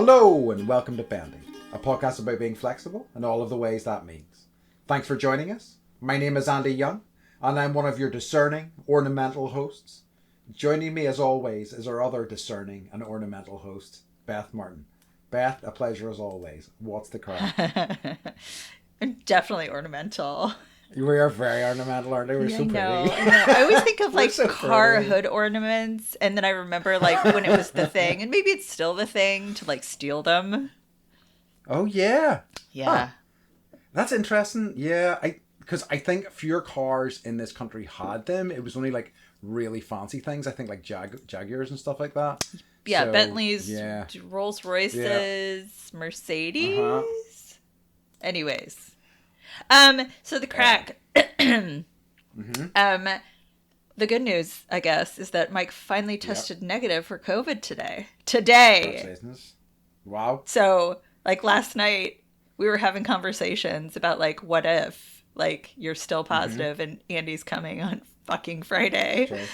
Hello and welcome to Bendy, a podcast about being flexible and all of the ways that means. Thanks for joining us. My name is Andy Young and I'm one of your discerning, ornamental hosts. Joining me as always is our other discerning and ornamental host, Beth Martin. Beth, a pleasure as always. What's the crack? Definitely ornamental. We are very ornamental, aren't we? We're so pretty. I know. I always think of like so car pretty. hood ornaments, and then I remember like when it was the thing, and maybe it's still the thing to like steal them. Yeah. Yeah. Huh. That's interesting. Yeah, because I think fewer cars in this country had them. It was only like really fancy things. I think like Jaguars and stuff like that. Yeah, So, Bentleys, yeah. Rolls Royces, Mercedes. Uh-huh. Anyways. So the crack. The good news, I guess, is that Mike finally tested negative for COVID today. Congratulations. Wow. So, like last night, we were having conversations about like, what if like you're still positive and Andy's coming on fucking Friday. Okay.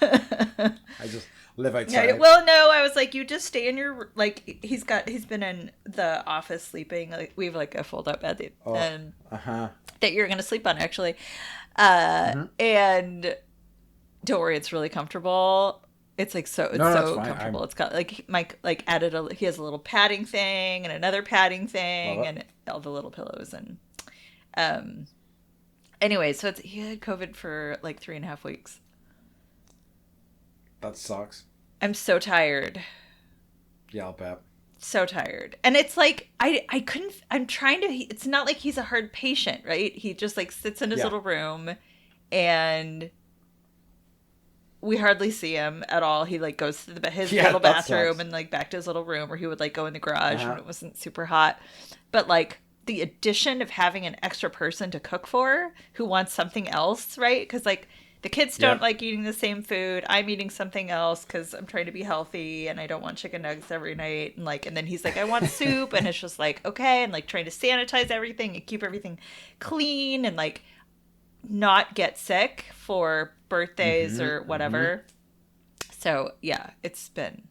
I just live outside. Yeah, well, no, I was like, you just stay in your, like, he's been in the office sleeping. Like, we have like a fold up bed that you're going to sleep on, actually. And don't worry, it's really comfortable. It's like so comfortable. It's got like Mike like added he has a little padding thing and another padding thing and all the little pillows and anyway, so he had COVID for like 3.5 weeks. That sucks. I'm so tired. Yeah, I'll bet. So tired. And it's like I'm trying to it's not like he's a hard patient, right? He just like sits in his little room and we hardly see him at all. He like goes to his little bathroom and like back to his little room, or he would like go in the garage when it wasn't super hot. But like the addition of having an extra person to cook for who wants something else, right? Because like the kids don't like eating the same food. I'm eating something else because I'm trying to be healthy and I don't want chicken nuggets every night. And then he's like, I want soup. And it's just like, okay. And like trying to sanitize everything and keep everything clean and like not get sick for birthdays or whatever. So yeah, it's been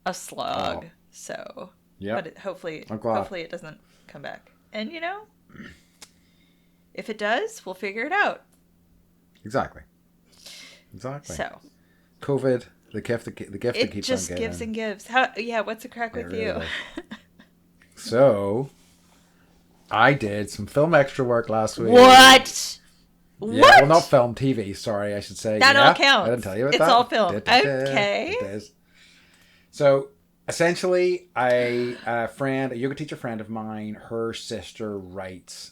a slog. So yeah, but hopefully it doesn't come back. And you know, if it does, we'll figure it out. Exactly. So, COVID, the gift that keeps on giving. It just gives and gives. What's the crack with you? So, I did some film extra work last week. What? Yeah, well, not film, TV. Sorry, I should say. That all counts. I didn't tell you about it's that. It's all film. Okay. It is. So, essentially, a yoga teacher friend of mine, her sister writes.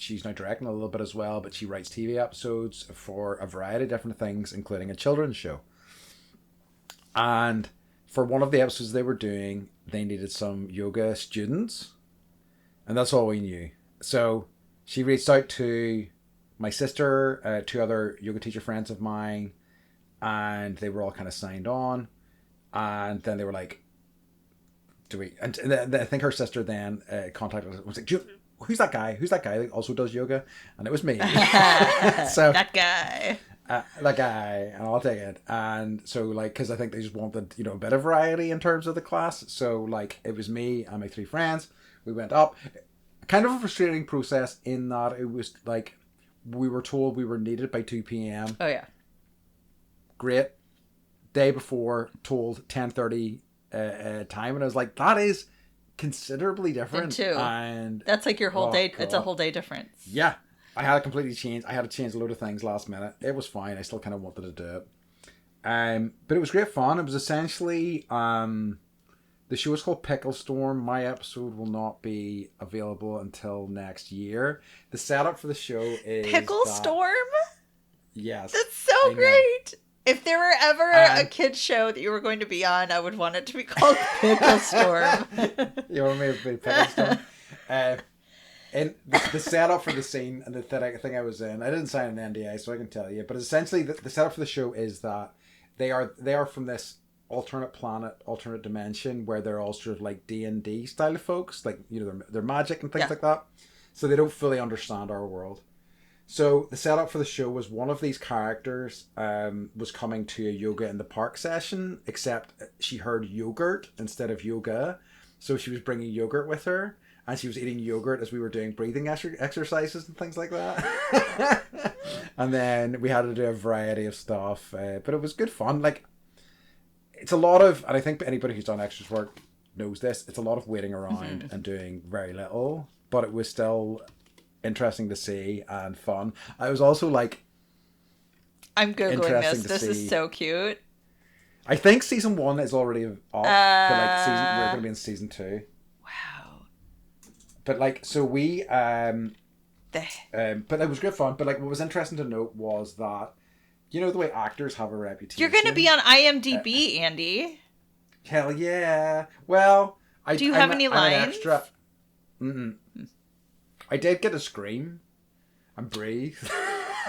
She's now directing a little bit as well, but she writes TV episodes for a variety of different things, including a children's show. And for one of the episodes they were doing, they needed some yoga students. And that's all we knew. So she reached out to my sister, 2 other yoga teacher friends of mine, and they were all kind of signed on. And then they were like, and I think her sister then contacted us and was like, who's that guy that also does yoga? And it was me. So that guy, and I'll take it. And so like, because I think they just wanted, a bit of variety in terms of the class. So like, it was me and my 3 friends. We went up. Kind of a frustrating process in that it was like, we were told we were needed by 2 p.m. Oh yeah. Great. Day before, told 10:30 time, and I was like, that is considerably different too. And that's like your whole day. God. It's a whole day difference. Yeah, I had to completely change. I had to change a load of things last minute. It was fine. I still kind of wanted to do it. But it was great fun. It was essentially the show is called Pickle Storm. My episode will not be available until next year. The setup for the show is Pickle Storm. Yes, that's so great. If there were ever a kids show that you were going to be on, I would want it to be called Pickle Storm. You want me to be Pickle Storm? And the setup for the scene and the thing I was in, I didn't sign an NDA, so I can tell you. But essentially, the setup for the show is that they are from this alternate planet, alternate dimension, where they're all sort of like D&D style of folks, like they're magic and things like that. So they don't fully understand our world. So the setup for the show was one of these characters was coming to a yoga in the park session, except she heard yogurt instead of yoga. So she was bringing yogurt with her, and she was eating yogurt as we were doing breathing exercises and things like that. And then we had to do a variety of stuff, but it was good fun. Like, it's a lot of, and I think anybody who's done extras work knows this, it's a lot of waiting around and doing very little, but it was still interesting to see and fun. I was also like, I'm Googling this. This is so cute. I think season 1 is already up, but like we're going to be in season 2. Wow. But like, so we, but it was good fun. But like, what was interesting to note was that, you know, the way actors have a reputation. You're going to be on IMDb, Andy. Hell yeah. Well, do you have any lines? I'm an extra. I did get a scream and breathe.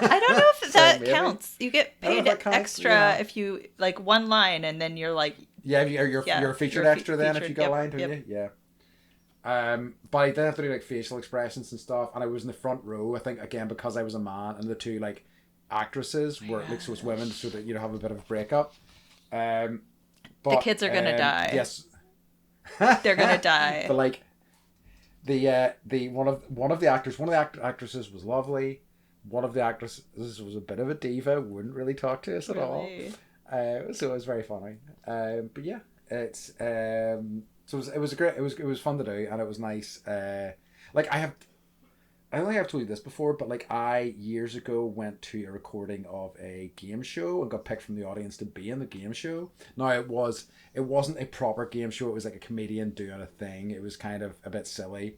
I don't know if that counts. You get paid extra if you like one line and then you're like. Yeah, you're a featured extra then if you got a line, don't you? Yeah. But I did have to do like facial expressions and stuff, and I was in the front row. I think again because I was a man, and the two like actresses were like so it's women, so that you know have a bit of a breakup. But the kids are gonna die. Yes, they're gonna die. But like. The one of the actresses was lovely. One of the actresses was a bit of a diva, wouldn't really talk to us at all. So it was very funny. But yeah, it's so it was it was fun to do, and it was nice. Like I don't think I've told you this before, but like I years ago went to a recording of a game show and got picked from the audience to be in the game show. Now it wasn't a proper game show. It was like a comedian doing a thing. It was kind of a bit silly,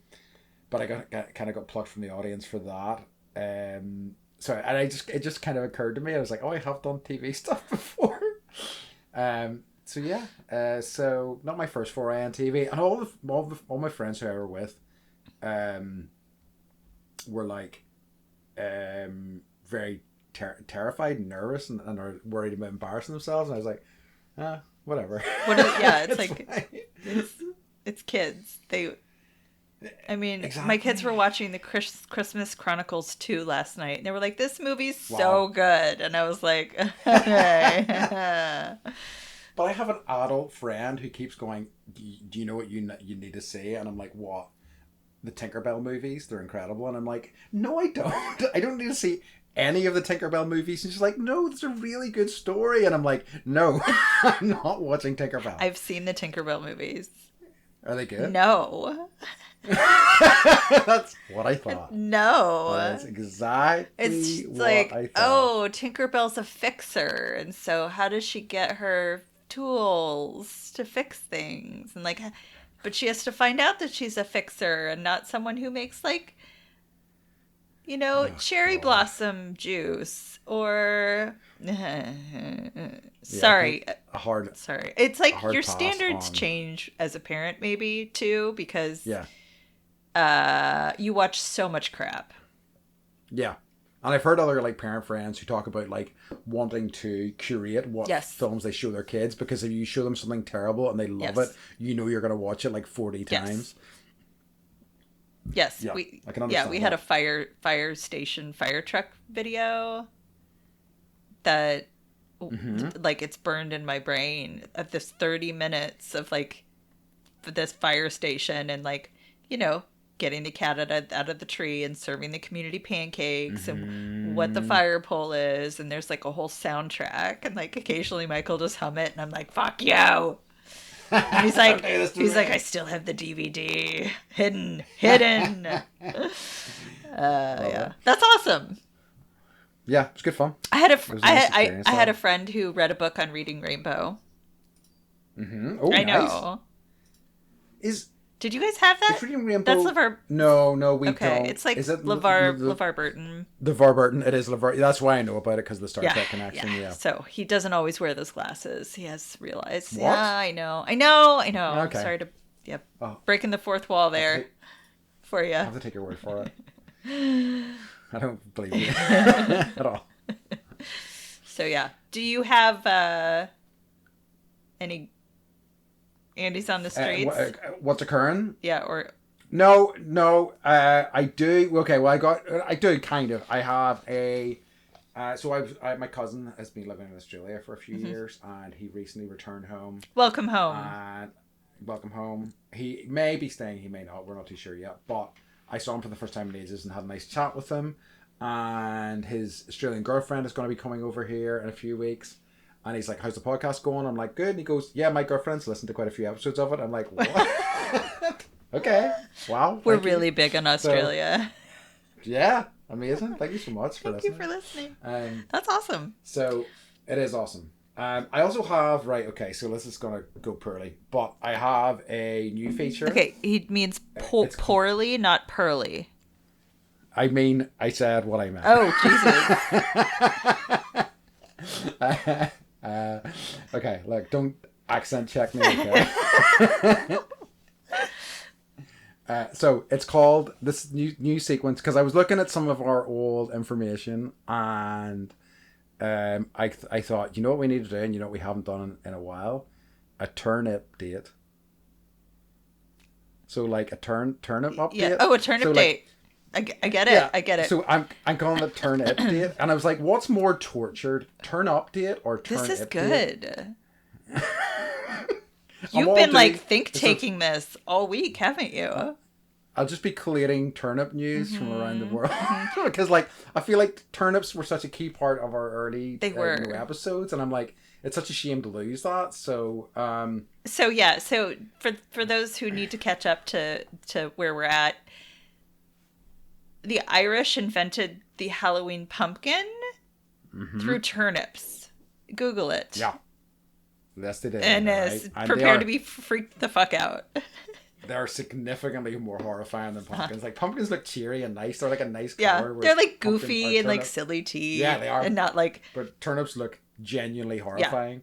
but I got plucked from the audience for that. So and it just kind of occurred to me. I was like, oh, I have done TV stuff before. So yeah. So not my first foray on TV, and all my friends who I were with, were like very terrified and nervous and are worried about embarrassing themselves, and I was like, whatever. It's like it's kids. My kids were watching the Christmas Chronicles 2 last night, and they were like, this movie's so good, and I was like, okay. But I have an adult friend who keeps going, do you know what you need to see? And I'm like, what? The Tinkerbell movies, they're incredible. And I'm like, no, I don't. I don't need to see any of the Tinkerbell movies. And she's like, no, it's a really good story. And I'm like, no, I'm not watching Tinkerbell. I've seen the Tinkerbell movies. Are they good? No. That's what I thought. No. That's exactly what I thought. Oh, Tinkerbell's a fixer. And so how does she get her tools to fix things? And like... But she has to find out that she's a fixer and not someone who makes, like, you know, cherry blossom juice or... Sorry. Sorry. It's like your standards change as a parent, maybe, too, because you watch so much crap. Yeah. And I've heard other like parent friends who talk about like wanting to curate what films they show their kids, because if you show them something terrible and they love it, you know you're going to watch it like 40 times. Yes. Yeah, I can understand. We had a fire station fire truck video that like it's burned in my brain of this 30 minutes of like this fire station and like, you know, getting the cat out of the tree and serving the community pancakes and what the fire pole is, and there's like a whole soundtrack, and like occasionally Michael just hum it and I'm like, fuck you. And he's like I still have the DVD hidden. Yeah, that's awesome. Yeah, it's good fun. I had a friend who read a book on reading Rainbow. Oh, I know. Nice. Did you guys have that? That's LeVar. No, we don't. Okay, it's like LeVar Burton. LeVar Burton. It is LeVar. That's why I know about it, because of the Star Trek connection. Yeah. So he doesn't always wear those glasses. He has realized. What? Yeah, I know. Okay. I'm sorry to breaking the fourth wall there for you. I have to take your word for it. I don't believe you at all. So yeah, do you have any Andy's on the streets? What's occurring? Yeah, or No. I do. Okay, well, I do kind of. I have a. My cousin has been living in Australia for a few years, and he recently returned home. Welcome home. And welcome home. He may be staying, he may not. We're not too sure yet. But I saw him for the first time in ages and had a nice chat with him. And his Australian girlfriend is going to be coming over here in a few weeks. And he's like, "How's the podcast going?" I'm like, "Good." And he goes, "Yeah, my girlfriend's listened to quite a few episodes of it." I'm like, "What?" Okay. Wow. We're really big in Australia. So, yeah. Amazing. Thank you so much for listening. Thank you for listening. That's awesome. So it is awesome. I also have, right, okay, so this is going to go poorly, but I have a new feature. Okay, he means poorly, not pearly. I mean, I said what I meant. Oh, Jesus. Okay, look, don't accent check me, okay? So it's called this new sequence, because I was looking at some of our old information, and I thought, you know what we need to do, and you know what we haven't done in a while? A turnip date. So like a turnip update. Yeah. Oh, a turnip date. Like, I get it. Yeah. I get it. So I'm calling it turnip date, and I was like, what's more tortured, turn update or turnip? This is good. Date? You've been like taking this all week, haven't you? I'll just be collating turnip news from around the world, because like I feel like turnips were such a key part of our early episodes, and I'm like, it's such a shame to lose that. So so for those who need to catch up to where we're at, the Irish invented the Halloween pumpkin through turnips. Google it. Yeah. Yes, they did. And is prepared to be freaked the fuck out. They're significantly more horrifying than pumpkins. Like, pumpkins look cheery and nice. They're like a nice color. Yeah, they're like goofy and like silly tea. Yeah, they are. And not like... But turnips look genuinely horrifying.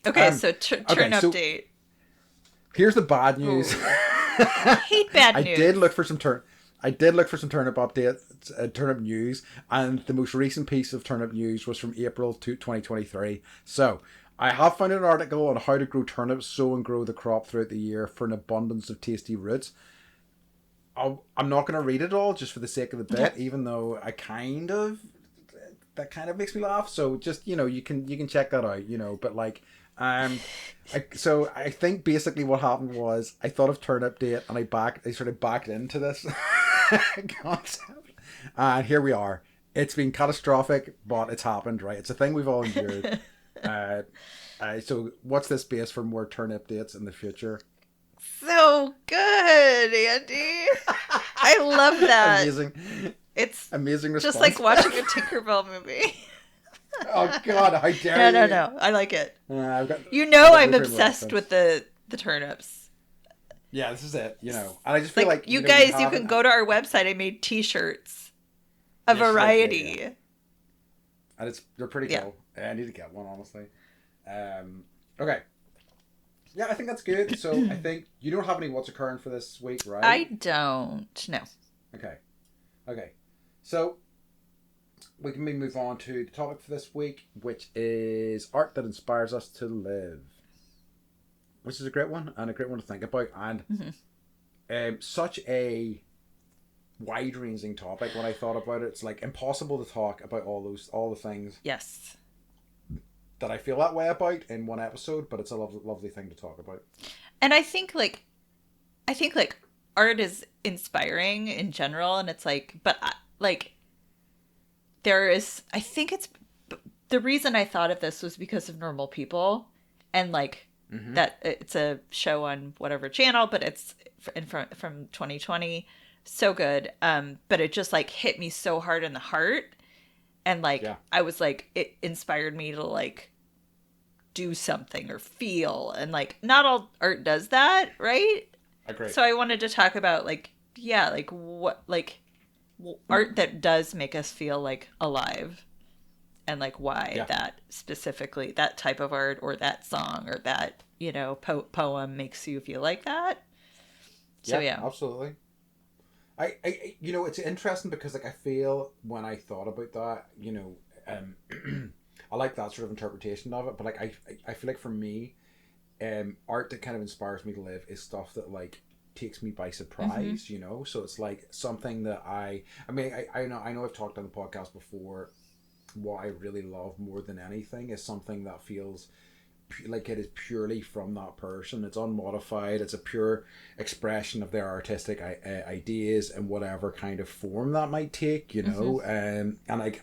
Yeah. Okay, so turn update. Here's the bad news. I hate bad news. I did look for some turnip updates, turnip news, and the most recent piece of turnip news was from April 2023. So, I have found an article on how to grow turnips, sow and grow the crop throughout the year for an abundance of tasty roots. I'm not going to read it all just for the sake of the bit, even though that kind of makes me laugh. So just, you can check that out, but like, so I think basically what happened was I thought of turnip date and I sort of backed into this concept, and here we are. It's been catastrophic, but it's happened, right? It's a thing we've all endured. So what's this base for more turnip dates in the future? So good, Andy. I love that. Amazing. It's amazing response. Just like watching a Tinkerbell movie. Oh God, how dare you? No. I like it. I'm obsessed with the turnips. Yeah, this is it. And I just feel like you guys, you can go to our website. I made T-shirts, a variety, and they're pretty cool. I need to get one, honestly. Okay. Yeah, I think that's good. So I think you don't have any what's occurring for this week, right? I don't. No. Okay. So we can move on to the topic for this week, which is art that inspires us to live. Which is a great one, and a great one to think about, and such a wide-ranging topic. When I thought about it, it's like impossible to talk about all the things. Yes. That I feel that way about in one episode, but it's a lovely thing to talk about. And I think art is inspiring in general, and it's like, but there is, I think it's, the reason I thought of this was because of Normal People, and like that it's a show on whatever channel, but it's from 2020, so good. But it just like hit me so hard in the heart. And like, I was like, it inspired me to like do something or feel. And like, not all art does that, right? Agree. So I wanted to talk about like, what, like art that does make us feel like alive. And like why that specifically, that type of art or that song or that, poem makes you feel like that. So yeah. Absolutely. I it's interesting because like I feel when I thought about that, I like that sort of interpretation of it, but like I feel like for me, art that kind of inspires me to live is stuff that like takes me by surprise, you know. So it's like something that I mean, I know I've talked on the podcast before. What I really love more than anything is something that feels like it is purely from that person. It's unmodified. It's a pure expression of their artistic ideas in whatever kind of form that might take, you know. And like,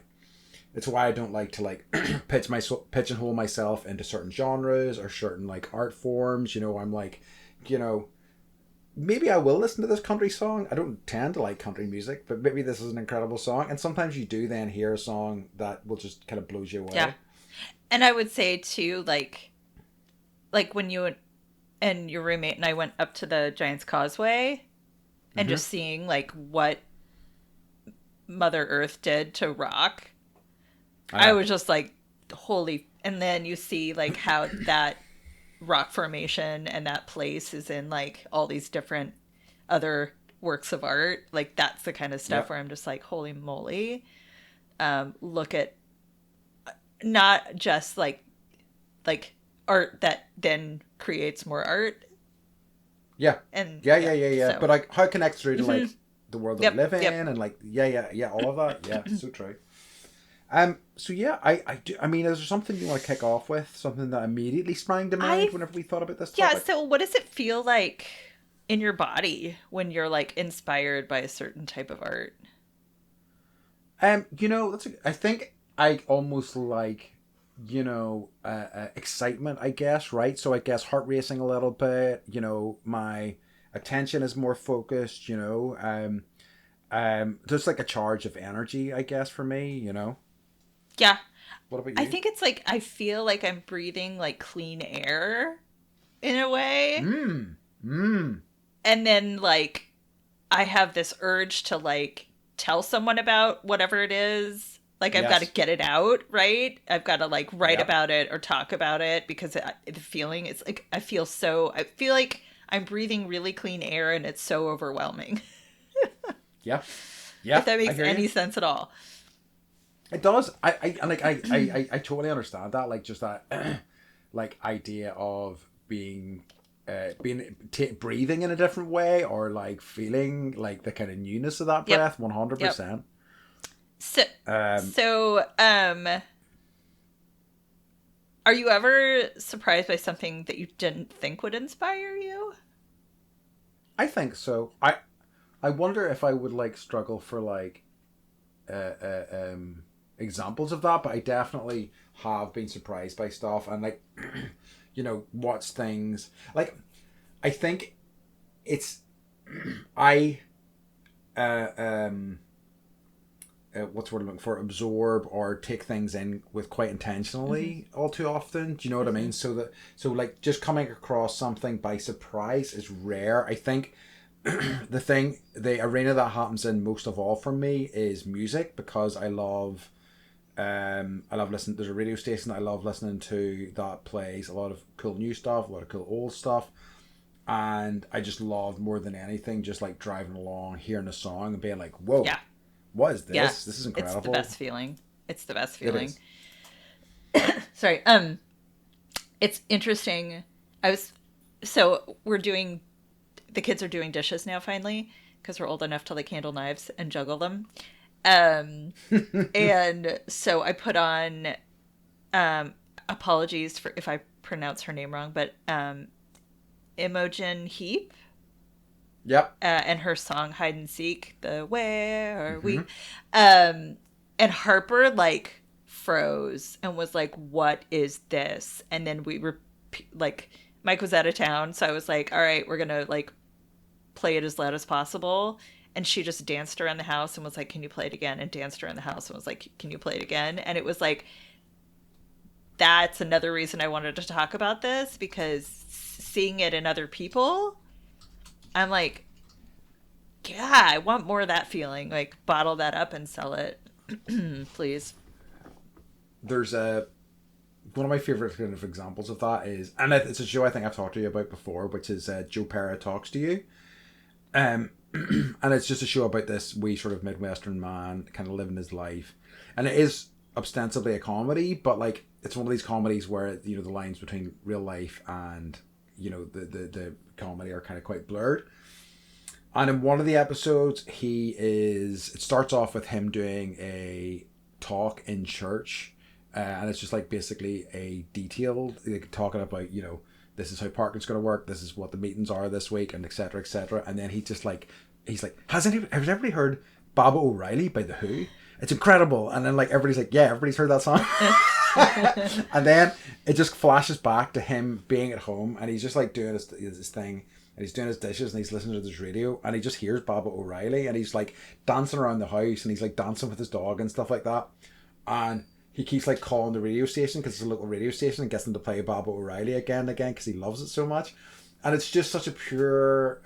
it's why I don't like to like pigeonhole myself into certain genres or certain like art forms. You know, I'm like, you know, maybe I will listen to this country song. I don't tend to like country music, but maybe this is an incredible song. And sometimes you do then hear a song that will just kind of blows you away. Yeah. And I would say too, like when you and your roommate and I went up to the Giant's Causeway and just seeing like what Mother Earth did to rock, I was just like, holy. And then you see like how that rock formation and that place is in like all these different other works of art. Like that's the kind of stuff where I'm just like, holy moly. Look at not just like art that then creates more art. Yeah. And So. But like how it connects through to like the world that we live in and like all of that. Yeah, so true. So yeah, I do. I mean, is there something you want to kick off with? Something that immediately sprang to mind whenever we thought about this topic? Yeah. So, what does it feel like in your body when you're like inspired by a certain type of art? You know, I think I almost like, you know, excitement. I guess, right? So I guess heart racing a little bit. You know, my attention is more focused. You know, just like a charge of energy. I guess for me, you know. Yeah. What about you? I think it's like I feel like I'm breathing like clean air in a way. And then like I have this urge to like tell someone about whatever it is. Like I've got to get it out, right? I've got to like write about it or talk about it because the feeling is like I feel like I'm breathing really clean air and it's so overwhelming. Yeah. If that makes any sense at all. It does. I totally understand that. Like just that, like idea of being breathing in a different way, or like feeling like the kind of newness of that breath. 100%. So, are you ever surprised by something that you didn't think would inspire you? I think so. I wonder if I would like struggle for like, examples of that, but I definitely have been surprised by stuff and like you know, watch things like I think it's I what's the word I'm looking for, absorb or take things in with quite intentionally all too often. Do you know what I mean? So like just coming across something by surprise is rare. I think the arena that happens in most of all for me is music, because I love listening. There's a radio station that I love listening to that plays a lot of cool new stuff, a lot of cool old stuff, and I just love more than anything just like driving along, hearing a song and being like, whoa, what is this? Yeah. This is incredible. It's the best feeling. It's the best feeling. Sorry. It's interesting. The kids are doing dishes now finally because we're old enough to like handle knives and juggle them. And so I put on, apologies for if I pronounce her name wrong, but Imogen Heap. Yep. And her song Hide and Seek, the Where Are We? And Harper like froze and was like, what is this? And then like Mike was out of town, so I was like, all right, we're gonna like play it as loud as possible. And she just danced around the house and was like, can you play it again? And danced around the house and was like, can you play it again? And it was like, that's another reason I wanted to talk about this, because seeing it in other people, I'm like, yeah, I want more of that feeling. Like, bottle that up and sell it, please. There's one of my favorite kind of examples of that is, and it's a show I think I've talked to you about before, which is Joe Pera Talks to You. And it's just a show about this wee sort of Midwestern man kind of living his life. And it is ostensibly a comedy, but like it's one of these comedies where, you know, the lines between real life and, you know, the comedy are kind of quite blurred. And in one of the episodes, it starts off with him doing a talk in church. And it's just like basically a detailed, like, talking about, this is how parking's going to work. This is what the meetings are this week, and etc. etc. And then he's like, has everybody heard Baba O'Reilly by The Who? It's incredible. And then like everybody's like, yeah, everybody's heard that song. And then it just flashes back to him being at home, and he's just like doing his thing, and he's doing his dishes, and he's listening to this radio, and he just hears Baba O'Reilly, and he's like dancing around the house, and he's like dancing with his dog and stuff like that. And he keeps like calling the radio station, because it's a local radio station, and gets them to play Baba O'Reilly again and again, because he loves it so much. And it's just such a pure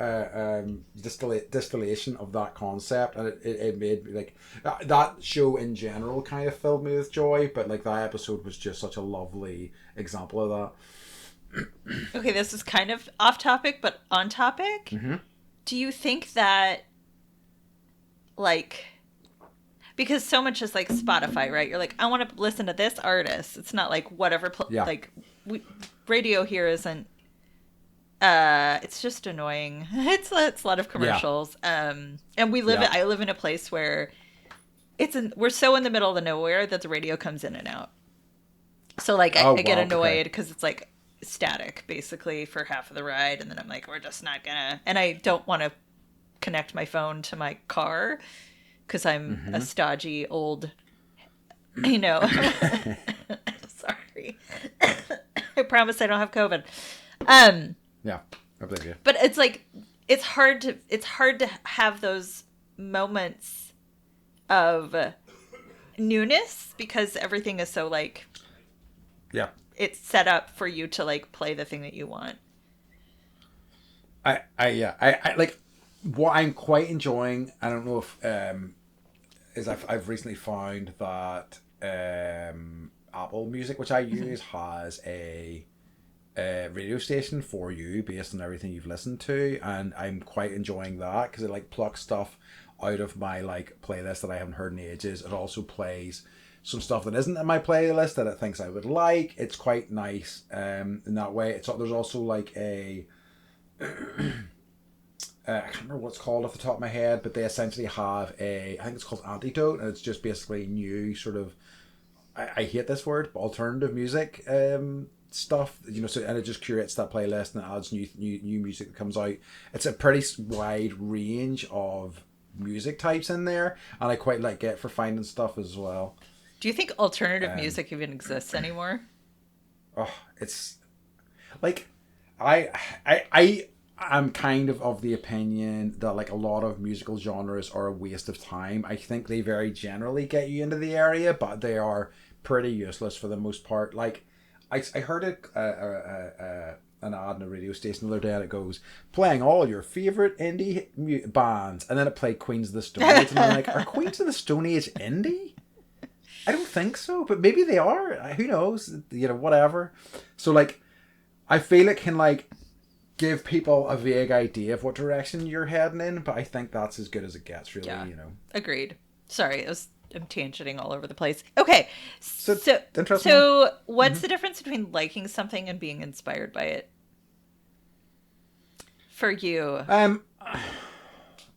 distillation of that concept, and it made me like that show in general kind of filled me with joy, but like that episode was just such a lovely example of that. Okay, this is kind of off topic, but on topic. Mm-hmm. Do you think that, like, because so much is like Spotify, right? You're like, I want to listen to this artist. It's not like whatever, like radio here isn't. It's just annoying. It's a lot of commercials. Yeah. And I live in a place where we're so in the middle of the nowhere that the radio comes in and out. So like I get annoyed because it's like static basically for half of the ride, and then I'm like, we're just not gonna. And I don't want to connect my phone to my car because I'm a stodgy old, Sorry. I promise I don't have COVID. Yeah, I believe you. But it's like it's hard to have those moments of newness because everything is so like it's set up for you to like play the thing that you want. I like what I'm quite enjoying. I don't know if is I've recently found that Apple Music, which I use, has a radio station for you based on everything you've listened to, and I'm quite enjoying that because it like plucks stuff out of my like playlist that I haven't heard in ages. It also plays some stuff that isn't in my playlist that it thinks I would like. It's quite nice in that way. There's also like a I can't remember what it's called off the top of my head, but they essentially have I think it's called Antidote, and it's just basically new sort of, I hate this word, but alternative music stuff, so, and it just curates that playlist and it adds new music that comes out. It's a pretty wide range of music types in there, and I quite like it for finding stuff as well. Do you think alternative music even exists anymore? Oh, it's like I'm kind of the opinion that like a lot of musical genres are a waste of time. I think they very generally get you into the area, but they are pretty useless for the most part. Like I heard an ad in a radio station the other day, and it goes, playing all your favourite indie bands, and then it played Queens of the Stone Age, and I'm like, are Queens of the Stone Age indie? I don't think so, but maybe they are. Who knows? Whatever. So like, I feel it can like give people a vague idea of what direction you're heading in, but I think that's as good as it gets, really. Yeah. Agreed. Sorry, I'm tangenting all over the place. Okay, so interesting. So what's the difference between liking something and being inspired by it for you?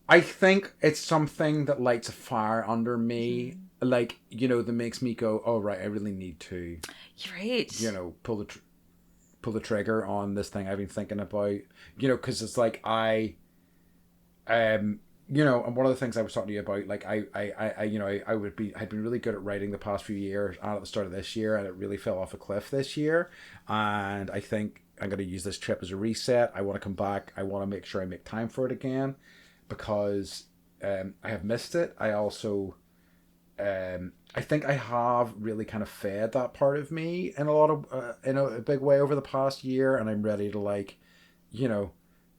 I think it's something that lights a fire under me, like that makes me go, oh right, I really need to, right, pull the trigger on this thing I've been thinking about, because it's like and one of the things I was talking to you about, like I'd been really good at writing the past few years, and at the start of this year, and it really fell off a cliff this year, and I think I'm going to use this trip as a reset. I want to come back. I want to make sure I make time for it again, because I have missed it. I also I think I have really kind of fed that part of me in a big way over the past year, and I'm ready to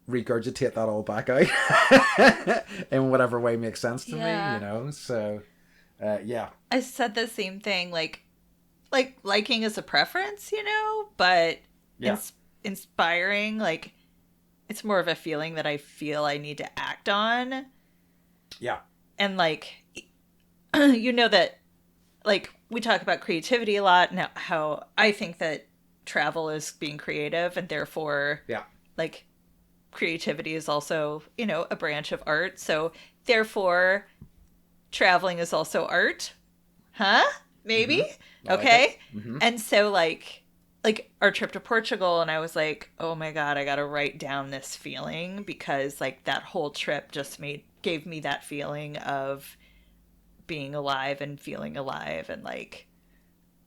regurgitate that all back out in whatever way makes sense to me, so yeah. I said the same thing, like liking is a preference, but inspiring, like it's more of a feeling that I feel I need to act on. Yeah. And like that, like, we talk about creativity a lot, and how I think that travel is being creative, and therefore like creativity is also, you know, a branch of art. So therefore, traveling is also art. Huh? Maybe? I like it. Okay. And so like our trip to Portugal, and I was like, oh my God, I gotta write down this feeling, because like that whole trip just gave me that feeling of being alive and feeling alive, and like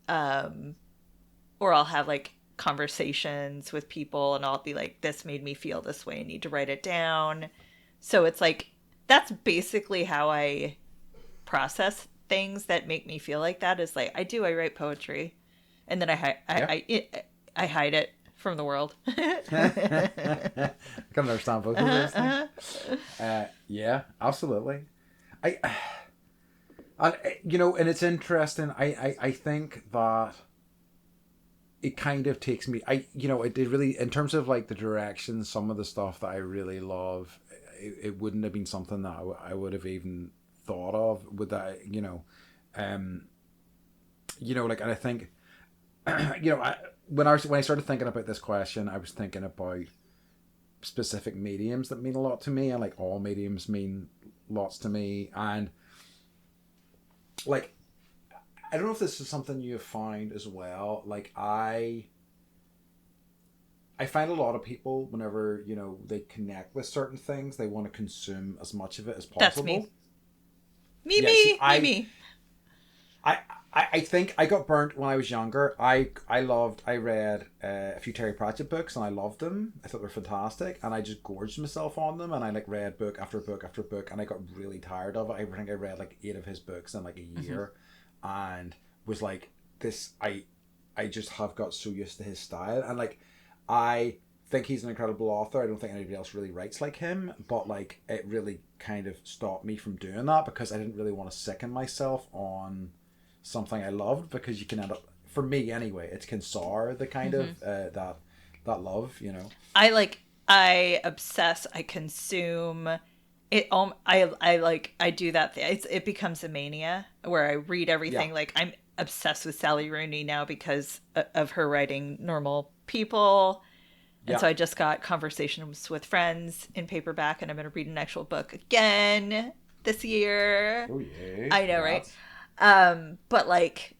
or I'll have like conversations with people and I'll be like, this made me feel this way, I need to write it down. So it's like that's basically how I process things that make me feel like that, is like I write poetry, and then I hide it from the world. I can understand both of those things. Yeah, absolutely. I, and you know, and it's interesting. I think that it kind of takes me. You know, it really, in terms of like the direction, some of the stuff that I really love, it wouldn't have been something that I would have even thought of with that. You know, like, and I think, you know, when I started thinking about this question, I was thinking about specific mediums that mean a lot to me, and like all mediums mean lots to me, and like I don't know if this is something you have found as well. Like I find a lot of people, whenever, you know, they connect with certain things, they want to consume as much of it as possible. That's me. Yeah, see, I think I got burnt when I was younger. I read a few Terry Pratchett books and I loved them. I thought they were fantastic, and I just gorged myself on them, and I like read book after book after book, and I got really tired of it. I think I read like 8 of his books in like a year, and was like, this I just have got so used to his style, and like I think he's an incredible author. I don't think anybody else really writes like him, but like it really kind of stopped me from doing that, because I didn't really want to sicken myself on something I loved, because you can end up, for me anyway, it can sour the kind of that love, you know. I obsess, I consume it. I do that thing. It becomes a mania where I read everything. Yeah. Like I'm obsessed with Sally Rooney now because of her writing Normal People. And so I just got Conversations with Friends in paperback, and I'm going to read an actual book again this year. Oh yeah. I know, right? But like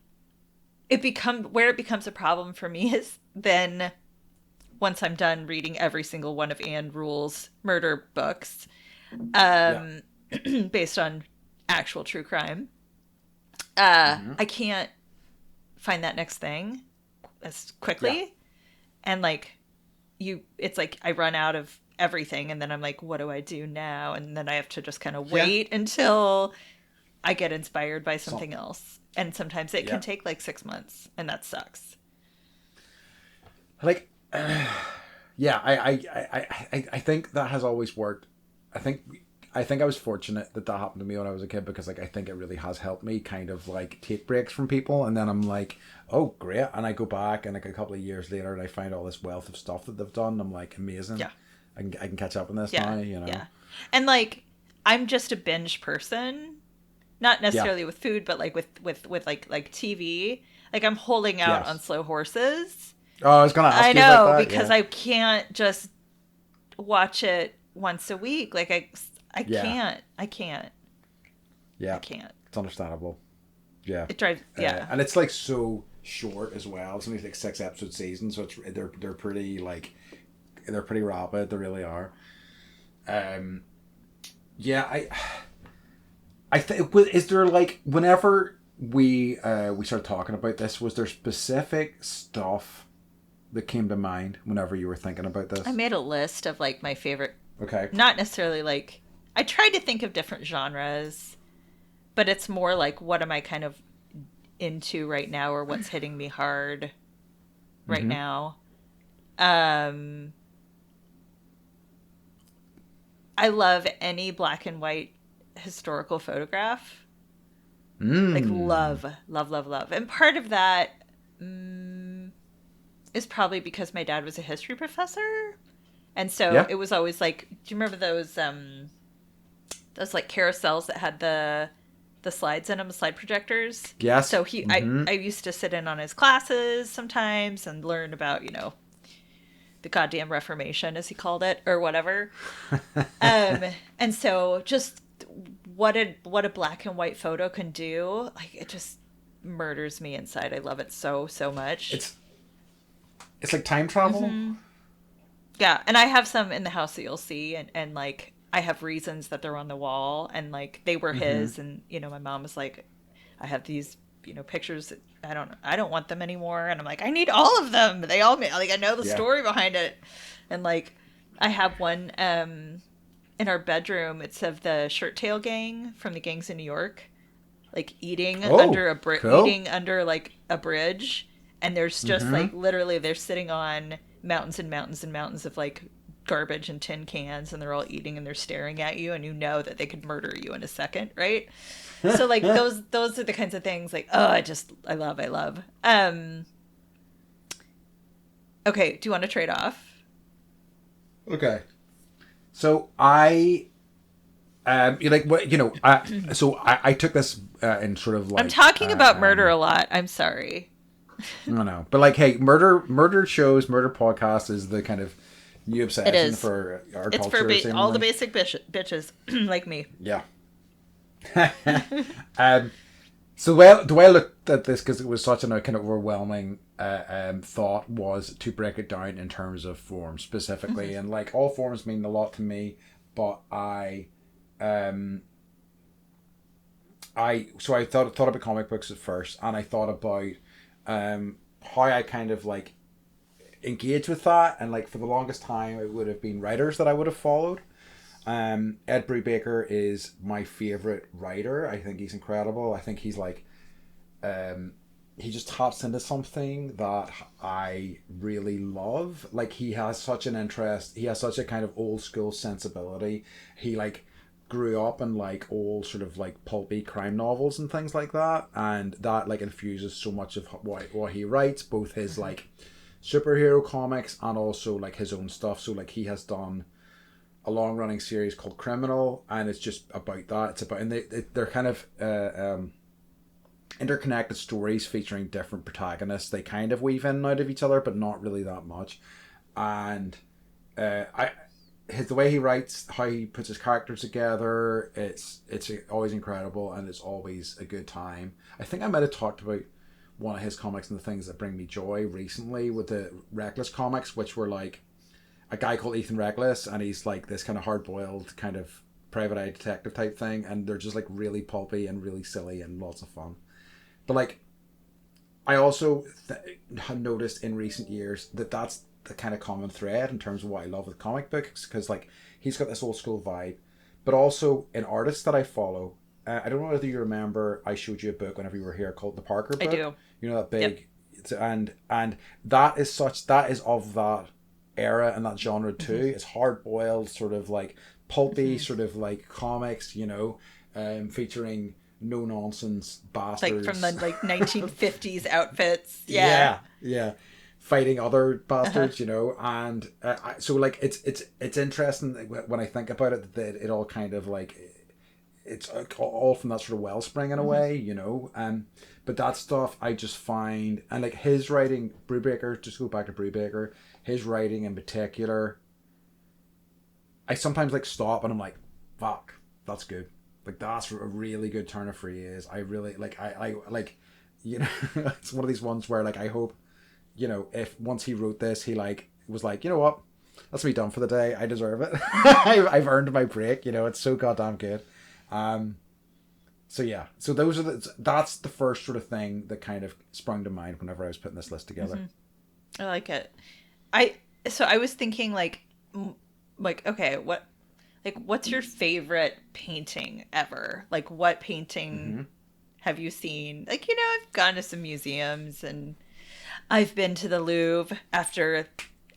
it becomes a problem for me is then once I'm done reading every single one of Anne Rule's murder books, based on actual true crime, I can't find that next thing as quickly. And like it's like I run out of everything, and then I'm like, what do I do now? And then I have to just kind of wait until I get inspired by something else. And sometimes it can take like 6 months, and that sucks. Like, I think that has always worked. I think I was fortunate that happened to me when I was a kid, because like I think it really has helped me kind of like take breaks from people, and then I'm like, oh great, and I go back and like a couple of years later and I find all this wealth of stuff that they've done. I'm like, amazing. Yeah, I can catch up on this now. You know. Yeah, and like I'm just a binge person, not necessarily with food, but like with like TV. Like I'm holding out on Slow Horses. Oh, I was gonna ask you about that. I know, because I can't just watch it once a week. Like I can't. Yeah. I can't. It's understandable. Yeah. It drives. Yeah. And it's like so short as well. It's only like 6 episode seasons, so they're pretty like they're pretty rapid. They really are. Yeah. I think, is there like, whenever we started talking about this, was there specific stuff that came to mind whenever you were thinking about this? I made a list of like my favorite. Okay. Not necessarily like, I tried to think of different genres, but it's more like, what am I kind of into right now, or what's hitting me hard right now. I love any black and white historical photograph. Like love. And part of that is probably because my dad was a history professor. And so it was always like, do you remember those like carousels that had the slides in them, slide projectors? Yes. So I used to sit in on his classes sometimes and learn about, the goddamn Reformation, as he called it, or whatever. And so just what a black and white photo can do, like, it just murders me inside. I love it so much. It's like time travel. Mm-hmm. Yeah, and I have some in the house that you'll see, and like I have reasons that they're on the wall, and like they were his, and my mom was like, I have these pictures that I don't want them anymore, and I'm like, I need all of them. They all like, I know the story behind it, and like I have one in our bedroom. It's of the Shirt Tail Gang from the gangs in New York, like eating under like a bridge, and there's just like literally they're sitting on mountains and mountains and mountains of like garbage and tin cans, and they're all eating and they're staring at you, and that they could murder you in a second, right? So like those are the kinds of things like, oh, I love. Okay, do you want to trade off? Okay. So I like what I took this in sort of like, I'm talking about murder a lot. I'm sorry. I know, but like, hey, murder shows, murder podcast is the kind of new obsession for our culture. It's for all the basic bitches like me. Yeah. So the way I looked at this, because it was such a kind of overwhelming thought, was to break it down in terms of form specifically, and like all forms mean a lot to me, but I thought about comic books at first, and I thought about how I kind of like engage with that, and like for the longest time it would have been writers that I would have followed. Ed Brubaker is my favorite writer. I think he's incredible. I think he's like he just taps into something that I really love. Like, he has such an interest, he has such a kind of old school sensibility. He like grew up in like old sort of like pulpy crime novels and things like that, and that like infuses so much of what he writes, both his like superhero comics and also like his own stuff. So like he has done a long running series called Criminal, and it's just about that. It's about, and they're kind of interconnected stories featuring different protagonists. They kind of weave in and out of each other, but not really that much. And the way he writes, how he puts his characters together, it's always incredible, and it's always a good time. I think I might have talked about one of his comics and the things that bring me joy recently with the Reckless comics, which were like a guy called Ethan Reckless, and he's like this kind of hard-boiled kind of private eye detective type thing, and they're just like really pulpy and really silly and lots of fun. But like, I also have noticed in recent years that that's the kind of common thread in terms of what I love with comic books, because like he's got this old school vibe, but also in artists that I follow. I don't know whether you remember, I showed you a book whenever you were here called The Parker Book. I do. You know, that big, and that is of that era and that genre too. It's hard boiled, sort of like pulpy, sort of like comics, featuring no nonsense bastards, like from the like 1950s outfits. Yeah, fighting other bastards, and so like it's interesting when I think about it that it all kind of like it's all from that sort of wellspring in a way, but that stuff I just find, and like his writing, Brubaker, just go back to Brubaker, his writing in particular, I sometimes like stop and I'm like, fuck, that's good. Like, that's a really good turn of phrase. I really like, I like, it's one of these ones where like I hope, if once he wrote this, he like was like, you know what, that's me done for the day. I deserve it. I've earned my break. It's so goddamn good. So yeah, so that's the first sort of thing that kind of sprung to mind whenever I was putting this list together. I like it. I was thinking like okay, what's your favorite painting ever? Like, what painting have you seen? Like, I've gone to some museums, and I've been to the Louvre after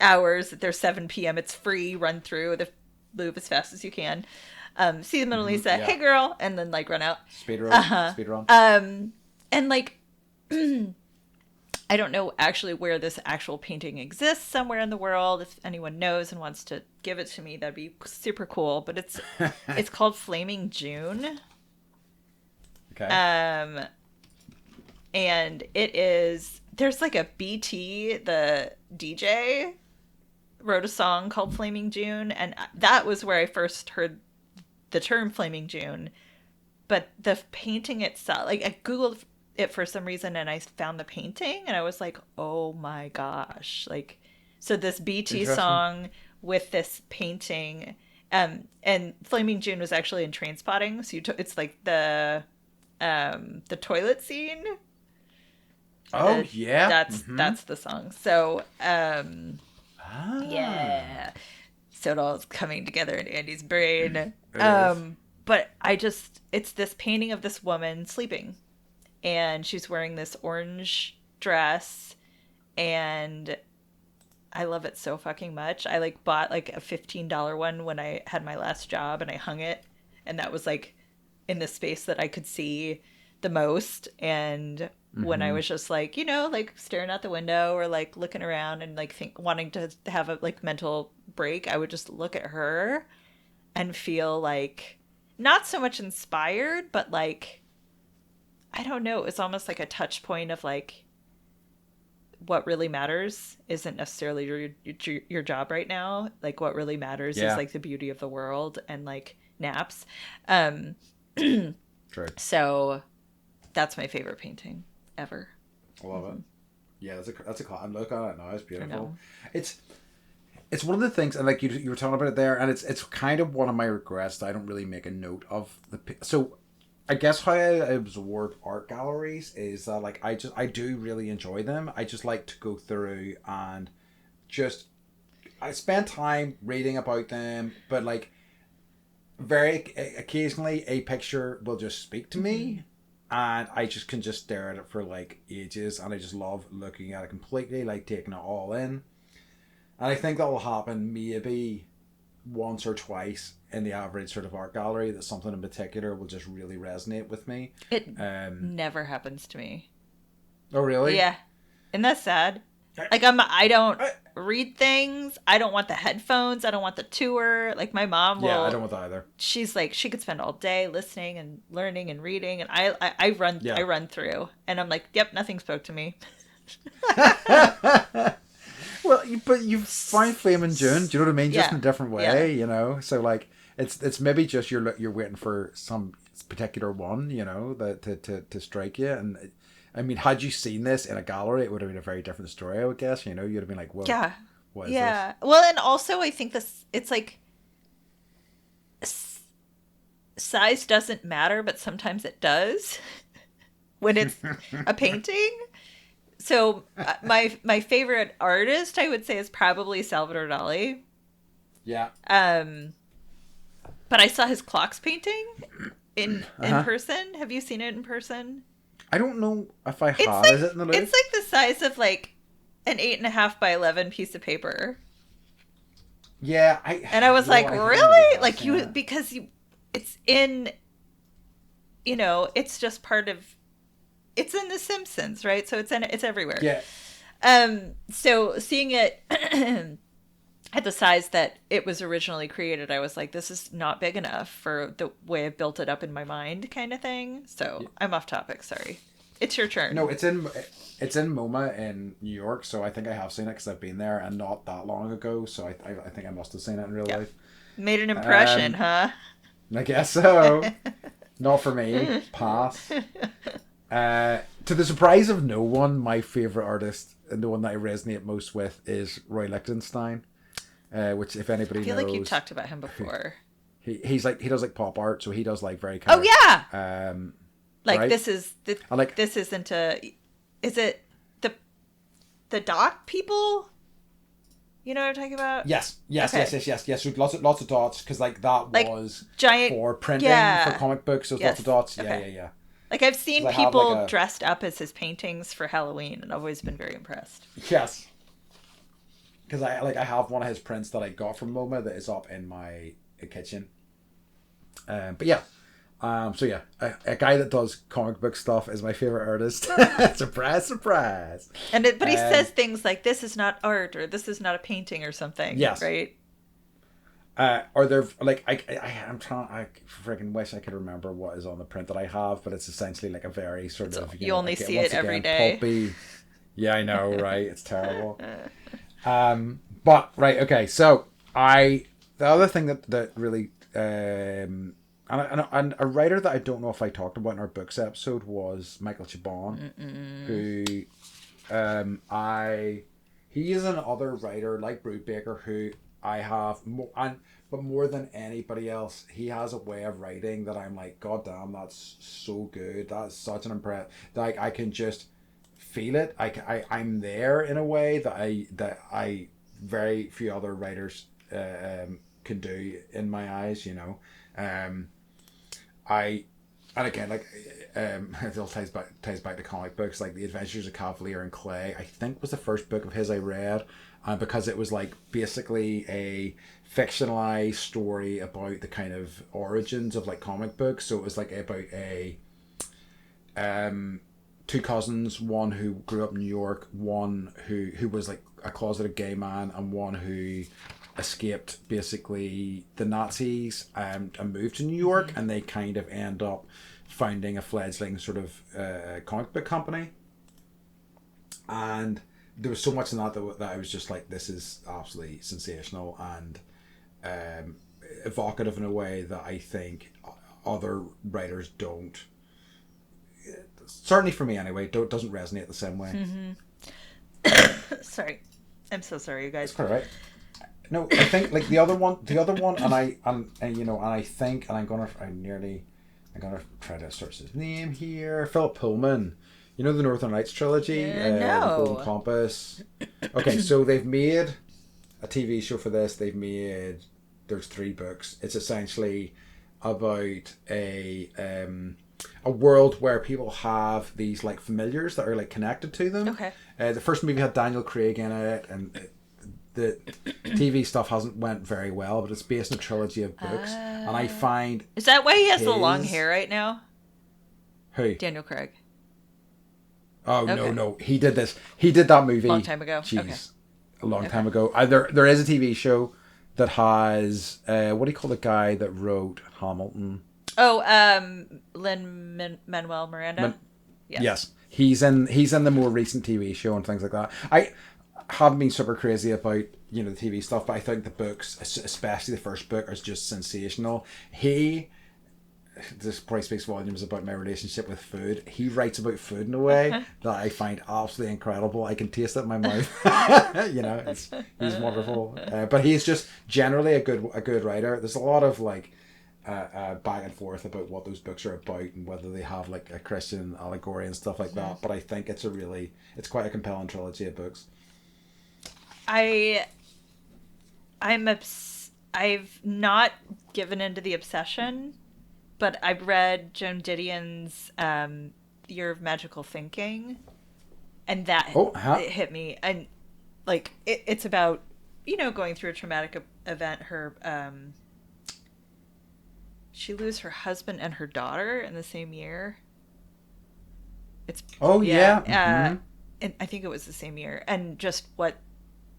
hours at their 7 p.m. It's free, run through the Louvre as fast as you can. See the Mona Lisa, hey girl, and then like run out. Speed run. And like, I don't know actually where this actual painting exists somewhere in the world. If anyone knows and wants to give it to me, that'd be super cool. But it's called Flaming June. Okay. And there's like a BT, the DJ, wrote a song called Flaming June, and that was where I first heard the term Flaming June. But the painting itself, like I Googled it for some reason and I found the painting and I was like, oh my gosh. Like, so this BT song with this painting, and Flaming June was actually in Trainspotting. So it's like the toilet scene. Oh, yeah. That's the song. So, yeah. So it all is coming together in Andy's brain. But it's this painting of this woman sleeping, and she's wearing this orange dress, and I love it so fucking much. I like bought like a $15 one when I had my last job, and I hung it, and that was like in the space that I could see the most. And when I was just like, you know, like staring out the window or like looking around and like wanting to have a like mental break, I would just look at her and feel like not so much inspired, but like, I don't know, it's almost like a touch point of like what really matters isn't necessarily your job right now. Like what really matters is like the beauty of the world and like naps. True. So that's my favorite painting ever. I love it. Yeah, that's a I'm looking at it now. It's beautiful. It's one of the things, and like you were talking about it there, and it's kind of one of my regrets that I don't really make a note of so I guess how I absorb art galleries is that like I do really enjoy them. I just like to go through and I spend time reading about them, but like very occasionally a picture will just speak to me, and I just can just stare at it for like ages, and I just love looking at it completely, like taking it all in. And I think that will happen maybe once or twice in the average sort of art gallery, that something in particular will just really resonate with me. It never happens to me. Oh, really? Yeah. Isn't that sad? Like I don't read things. I don't want the headphones. I don't want the tour. Like my mom will. Yeah, I don't want that either. She's like, she could spend all day listening and learning and reading, and I run through, and I'm like, yep, nothing spoke to me. Well, but you find Flaming June. Do you know what I mean? Just in a different way, you know. So like, it's maybe just you're waiting for some particular one, you know, that to strike you. And I mean, had you seen this in a gallery, it would have been a very different story, I would guess. You know, you'd have been like, "Whoa, what is this?" Well, and also I think it's like size doesn't matter, but sometimes it does when it's a painting. So my favorite artist, I would say, is probably Salvador Dali. Yeah. But I saw his clocks painting in person. Have you seen it in person? I don't know if I have. Like, is it in the Louvre? It's like the size of like an 8.5 by 11 piece of paper. Yeah, I was like, really? Like because it's in, you know, it's just part of. It's in The Simpsons, right? So it's everywhere. Yeah. So seeing it at the size that it was originally created, I was like, this is not big enough for the way I've built it up in my mind, kind of thing. So I'm off topic. Sorry. It's your turn. No, it's in MoMA in New York, so I think I have seen it because I've been there, and not that long ago. So I think I must have seen it in real life. Made an impression, huh? I guess so. Not for me. Pass. To the surprise of no one, my favorite artist and the one that I resonate most with is Roy Lichtenstein, which if anybody knows, I feel like you've talked about him before. He does like pop art, so he does like very kind of like right? This isn't is it the dot people? You know what I'm talking about? Yes. So lots of dots, because like that like was giant for printing for comic books. So lots of dots. Okay. Yeah. Like I've seen people dressed up as his paintings for Halloween, and I've always been very impressed. Yes, because I have one of his prints that I got from MoMA that is up in my kitchen. But yeah, so yeah, a guy that does comic book stuff is my favorite artist. Surprise! But he says things like, "This is not art," or "This is not a painting," or something. Yes. Right. Are there like I freaking wish I could remember what is on the print that I have, but it's essentially like a very sort of you only see it every day. Pulpy. Yeah, I know, right? It's terrible. But right, okay. So the other thing that really and a writer that I don't know if I talked about in our books episode was Michael Chabon, Mm-mm. who I he is another writer like Brubaker who I have more and but more than anybody else, he has a way of writing that I'm like, God damn, that's so good. That's such an impress. Like I can just feel it. I'm there in a way that I very few other writers can do in my eyes. You know, um, I and again like it all ties back to comic books like The Adventures of Cavalier and Clay. I think was the first book of his I read, because it was like basically a fictionalized story about the kind of origins of like comic books. So it was like about a um two cousins, one who grew up in New York, one who was like a closeted gay man, and one who escaped basically the Nazis, and moved to New York, Mm-hmm. and they kind of end up founding a fledgling sort of comic book company. And there was so much in that I was just like, this is absolutely sensational and um, evocative in a way that I think other writers don't. Certainly for me anyway, doesn't resonate the same way. Mm-hmm. Sorry. I'm so sorry, you That's guys. quite all right. No, I think like the other one, and I think, and I'm gonna try to search his name here. Philip Pullman, you know the Northern Lights trilogy, the Golden No. Compass. Okay, so they've made a TV show for this. There's three books. It's essentially about a world where people have these like familiars that are like connected to them. Okay. The first movie had Daniel Craig in it, and the TV stuff hasn't went very well, but it's based on a trilogy of books, and I find Is that why he has the long his hair right now? who Daniel Craig. oh Okay. no he did this he did that Long movie. time ago. Okay. Jeez, a long Okay. time ago. There is a TV show that has what do you call the guy that wrote Hamilton? Oh, Lin Manuel Miranda. Yes. Yes, he's in the more recent TV show and things like that. I haven't been super crazy about the TV stuff, but I think the books, especially the first book, are just sensational. This probably speaks volumes about my relationship with food. He writes about food in a way that I find absolutely incredible. I can taste it in my mouth. He's wonderful, but he's just generally a good writer. There's a lot of like back and forth about what those books are about and whether they have like a Christian allegory and stuff like that. But I think it's quite a compelling trilogy of books. I I've not given into the obsession, but I've read Joan Didion's Year of Magical Thinking, and that Oh, it hit me. And like it's about going through a traumatic event. Her she lose her husband and her daughter in the same year. It's oh yeah, yeah. Mm-hmm. and I think it was the same year, and just what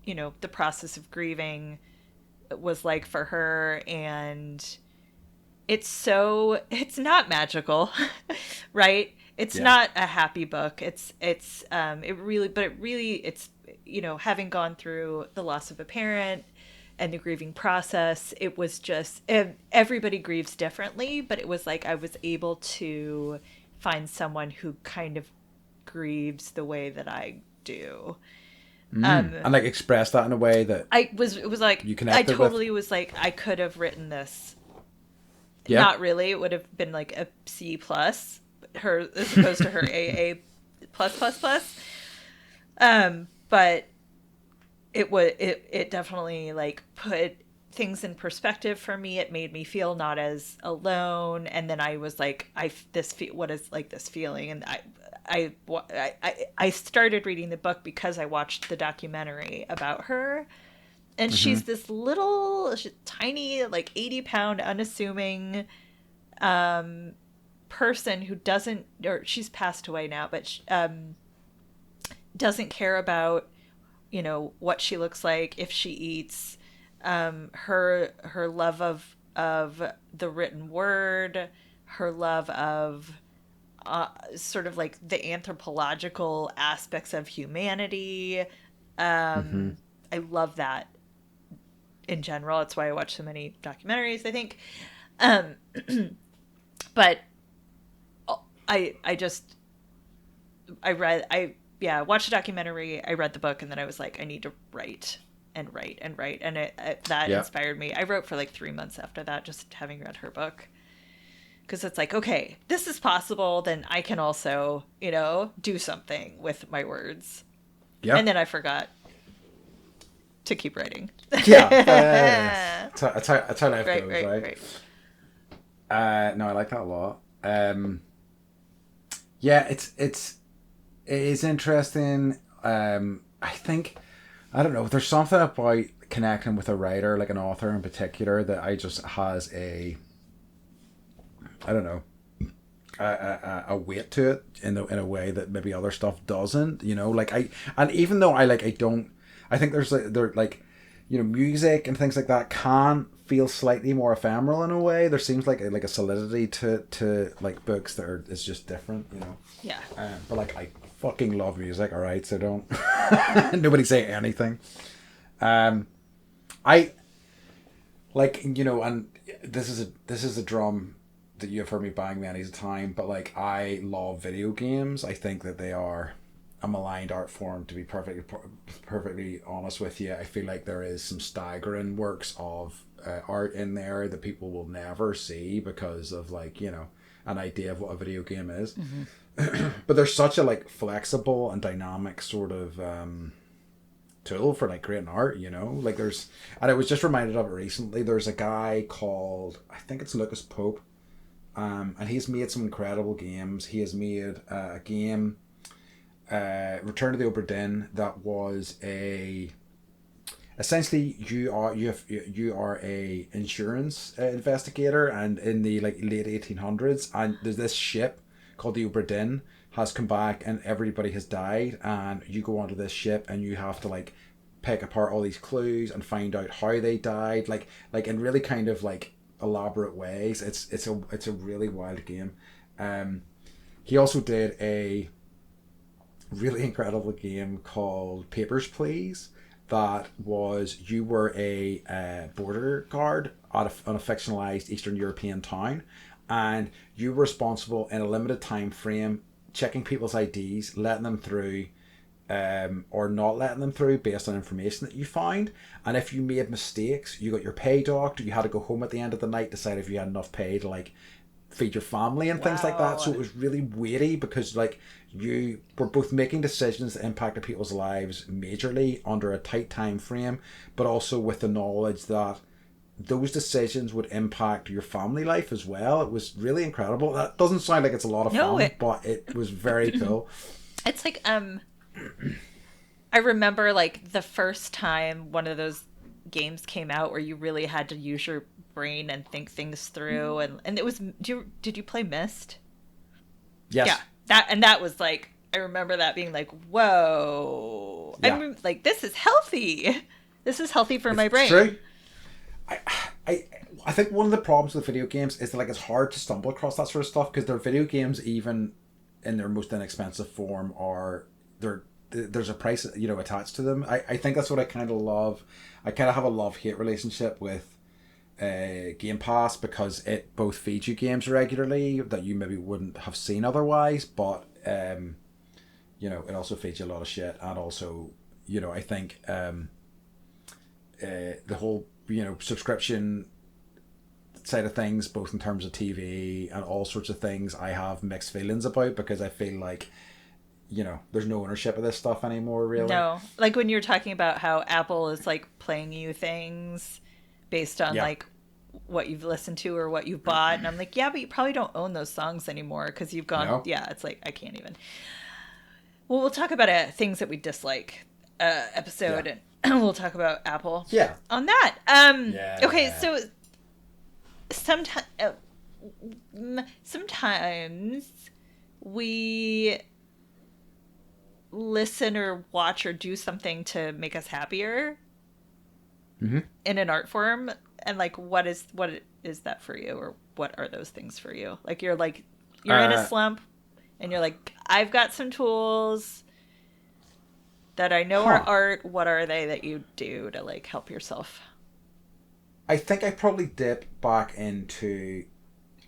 the process of grieving was like for her. And it's not magical, right? It's Yeah. not a happy book. It's having gone through the loss of a parent and the grieving process, it was just everybody grieves differently, but it was like I was able to find someone who kind of grieves the way that I do. And like express that in a way that It was like you I connected with. totally was like I could have written this. Yeah. Not really. It would have been like a C plus, her as opposed to her AA plus plus plus. But it definitely like put things in perspective for me. It made me feel not as alone. And then I was like, what is like this feeling? And I started reading the book because I watched the documentary about her. And she's this tiny, like 80-pound, unassuming person who doesn't, or she's passed away now, but doesn't care about, what she looks like, if she eats. Her love of the written word, her love of sort of like the anthropological aspects of humanity. love that in general. It's why I watch so many documentaries, I think. Um, but I just, watched a documentary, I read the book, and then I was like, I need to write and write and write. And that inspired me. I wrote for like 3 months after that, just having read her book. Because it's like, okay, this is possible, then I can also, do something with my words. Yeah. And then I forgot to keep writing. Yeah. That's how life goes, right? No, I like that a lot. Yeah, it is interesting. I think, I don't know, there's something about connecting with a writer, like an author in particular, that I just has a weight to it in a way that maybe other stuff doesn't. And even though I think music and things like that can feel slightly more ephemeral in a way. There seems like a solidity to like books that is just different, Yeah. But like, I fucking love music, all right, so don't nobody say anything. I like, and this is a drum that you have heard me bang many a time, but like, I love video games. I think that they are a maligned art form, to be perfectly honest with you. I feel like there is some staggering works of art in there that people will never see because of an idea of what a video game is. Mm-hmm. But there's such a flexible and dynamic sort of tool for creating art, and I was just reminded of it recently. There's a guy called, I think it's Lucas Pope, and he's made some incredible games. He has made a game, Return to the Obra Dinn, that was essentially you are a insurance investigator, and in the late 1800s, and there's this ship called the Obra Dinn has come back and everybody has died, and you go onto this ship and you have to pick apart all these clues and find out how they died, in really kind of elaborate ways. It's a really wild game. He also did a really incredible game called Papers, Please, that was, you were a border guard on a fictionalized Eastern European town, and you were responsible in a limited time frame checking people's IDs, letting them through, or not letting them through based on information that you found. And if you made mistakes, you got your pay docked. You had to go home at the end of the night, decide if you had enough pay to feed your family and things like that. So it was really weighty because you were both making decisions that impacted people's lives majorly under a tight time frame, but also with the knowledge that those decisions would impact your family life as well. It was really incredible. That doesn't sound like it's a lot of fun, but it was very cool. It's I remember the first time one of those games came out where you really had to use your brain and think things through, and it was, did you play Myst? Yes. Yeah, that was I remember that being whoa. Yeah. I'm this is healthy. This is healthy for my brain. True. I think one of the problems with video games is that it's hard to stumble across that sort of stuff, because their video games, even in their most inexpensive form, there's a price attached to them. I think that's what I kind of love. I kind of have a love-hate relationship with Game Pass, because it both feeds you games regularly that you maybe wouldn't have seen otherwise, but it also feeds you a lot of shit. And also, I think the whole subscription side of things, both in terms of TV and all sorts of things, I have mixed feelings about, because I feel there's no ownership of this stuff anymore, really. No, when you're talking about how Apple is playing you things based on what you've listened to or what you've bought, and I'm yeah, but you probably don't own those songs anymore because you've gone. No. Yeah, it's I can't even. Well, we'll talk about things that we dislike episode, yeah. And we'll talk about Apple. Yeah. On that. Yeah. Okay, so sometimes we listen or watch or do something to make us happier, mm-hmm. in an art form, and what is that for you, or what are those things for you? You're in a slump and you're I've got some tools that I know are art, what are they that you do to like help yourself? I think I probably dip back into.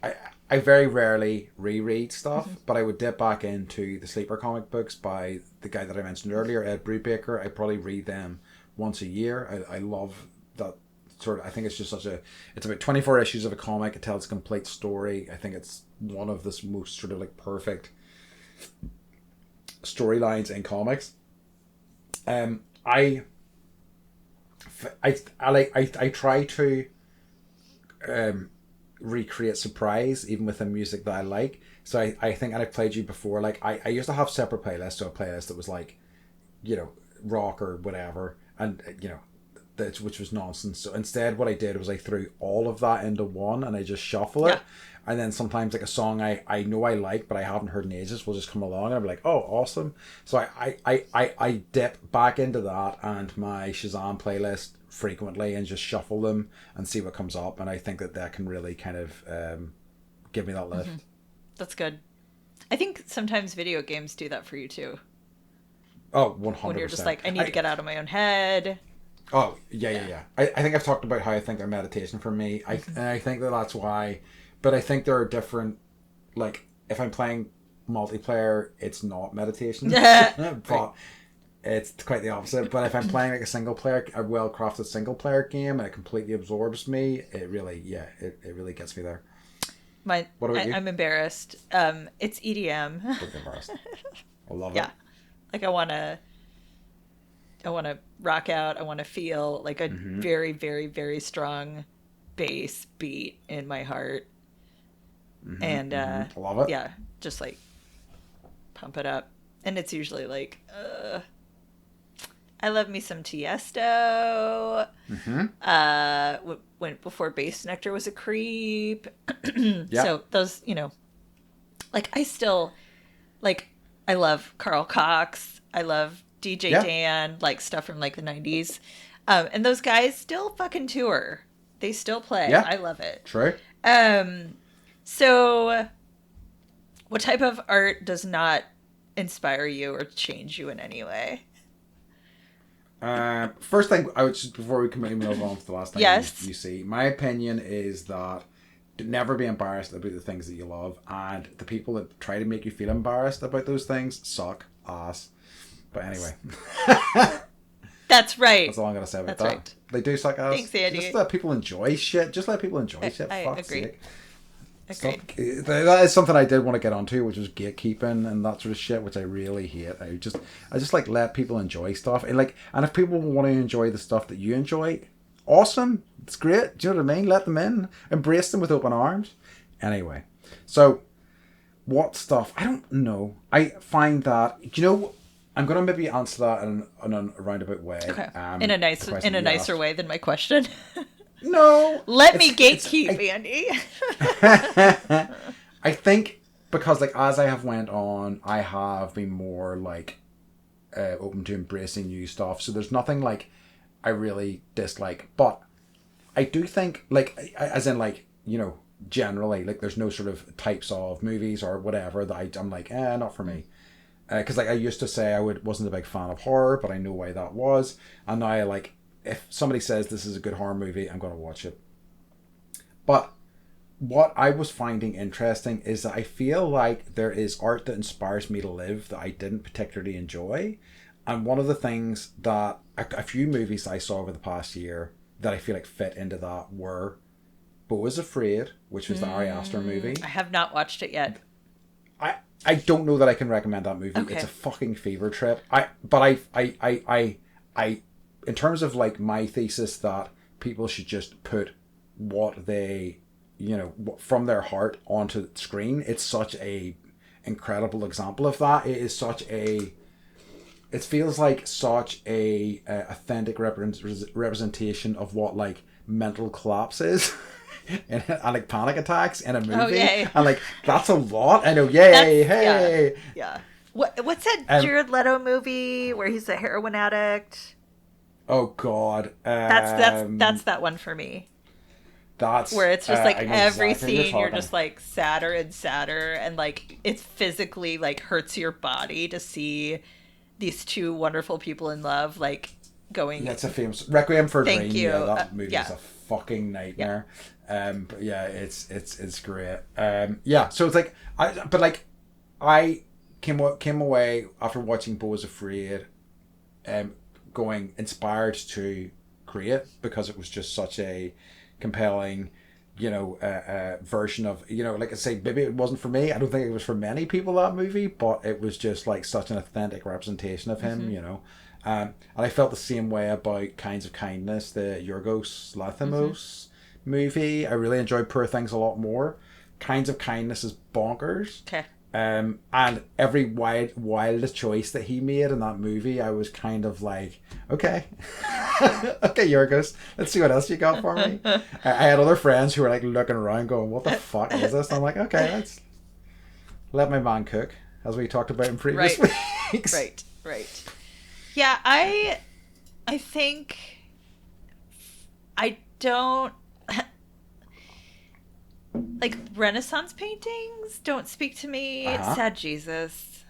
I very rarely reread stuff, but I would dip back into the Sleeper comic books by the guy that I mentioned earlier, Ed Brubaker. I probably read them once a year. I love that sort of. I think it's just such a. It's about 24 issues of a comic. It tells a complete story. I think it's one of the most sort of like perfect storylines in comics. I try to recreate surprise even with the music that I like. So I think, and I've played you before, like I used to have separate playlists. So a playlist that was like, rock or whatever, and which was nonsense. So instead what I did was I threw all of that into one and I just shuffle it. And then sometimes like a song I know I like but I haven't heard in ages will just come along and I'll be like, oh, awesome. So I dip back into that and my Shazam playlist frequently and just shuffle them and see what comes up, and I think that can really kind of give me that lift. That's good. I think sometimes video games do that for you too. Oh, 100%. When you're just like, I need to get out of my own head. Oh, yeah. I think I've talked about how I think they're meditation for me. And I think that's why. But I think there are different, like, if I'm playing multiplayer, it's not meditation. But it's quite the opposite. But if I'm playing like a well-crafted single-player game and it completely absorbs me, it really gets me there. What about you? I'm embarrassed. It's EDM. Don't be embarrassed. I love it. Yeah. Like I want to rock out. I want to feel like a very, very, very strong bass beat in my heart. And I love it. Yeah, just like pump it up. And it's usually like, I love me some Tiesto. When before Bass Nectar was a creep. So those, like I still like. I love Carl Cox. I love DJ Dan, like stuff from like the 90s. And those guys still fucking tour. They still play. Yeah. I love it. True. So what type of art does not inspire you or change you in any way? First thing, I would just, before we completely move on to the last thing you see, my opinion is that never be embarrassed about the things that you love, and the people that try to make you feel embarrassed about those things suck ass. But anyway. That's right. That's all I'm going to say about that. Right. They do suck ass. Thanks, Andy. Just let people enjoy shit. Just let people enjoy shit. I Fuck's agree. sake. That is something I did want to get onto, which was gatekeeping and that sort of shit, which I really hate. I just like let people enjoy stuff, and if people want to enjoy the stuff that you enjoy, awesome, it's great. Do you know what I mean? Let them in, embrace them with open arms. Anyway, so what stuff? I don't know. I find that I'm gonna maybe answer that in a roundabout way. Okay. In a nicer way than my question. No. Let me gatekeep, Andy. I think because as I have went on, I have been more open to embracing new stuff. So there's nothing I really dislike, but I do think generally there's no sort of types of movies or whatever that I'm not for me. Because I used to say I wasn't a big fan of horror, but I know why that was, and now if somebody says this is a good horror movie, I'm going to watch it. But what I was finding interesting is that I feel like there is art that inspires me to live that I didn't particularly enjoy. And one of the things that a few movies I saw over the past year that I feel fit into that were Beau is Afraid, which was the Ari Aster movie. I have not watched it yet. I don't know that I can recommend that movie. Okay. It's a fucking fever trip. I in terms of my thesis that people should just put what they from their heart onto the screen, it's such a incredible example of that. It feels like such a authentic representation of what mental collapse is. and panic attacks in a movie. Oh, yay. And that's a lot. I know, yay, hey. Yeah. What's that Jared Leto movie where he's a heroin addict? Oh God. That's that one for me. That's where it's just every scene you're just sadder and sadder, and it physically hurts your body to see these two wonderful people in love, like going. That's a famous Requiem for a Thank Dream. you. Yeah, that movie yeah. is a fucking nightmare. But yeah, it's great. Yeah, so it's like I came away after watching Beau is Afraid, going inspired to create because it was just such a compelling, version of, like I say, maybe it wasn't for me. I don't think it was for many people, that movie, but it was just like such an authentic representation of him, and I felt the same way about Kinds of Kindness, the Yorgos Lanthimos movie. I really enjoyed Poor Things a lot more. Kinds of Kindness is bonkers. Okay. And every wild choice that he made in that movie, I was kind of like, okay, okay, Yorgos, let's see what else you got for me. I had other friends who were like looking around, going, "What the fuck is this?" And I'm like, okay, let's let my man cook, as we talked about in previous weeks. Right. Yeah, I think I don't. Like, Renaissance paintings don't speak to me. Sad Jesus.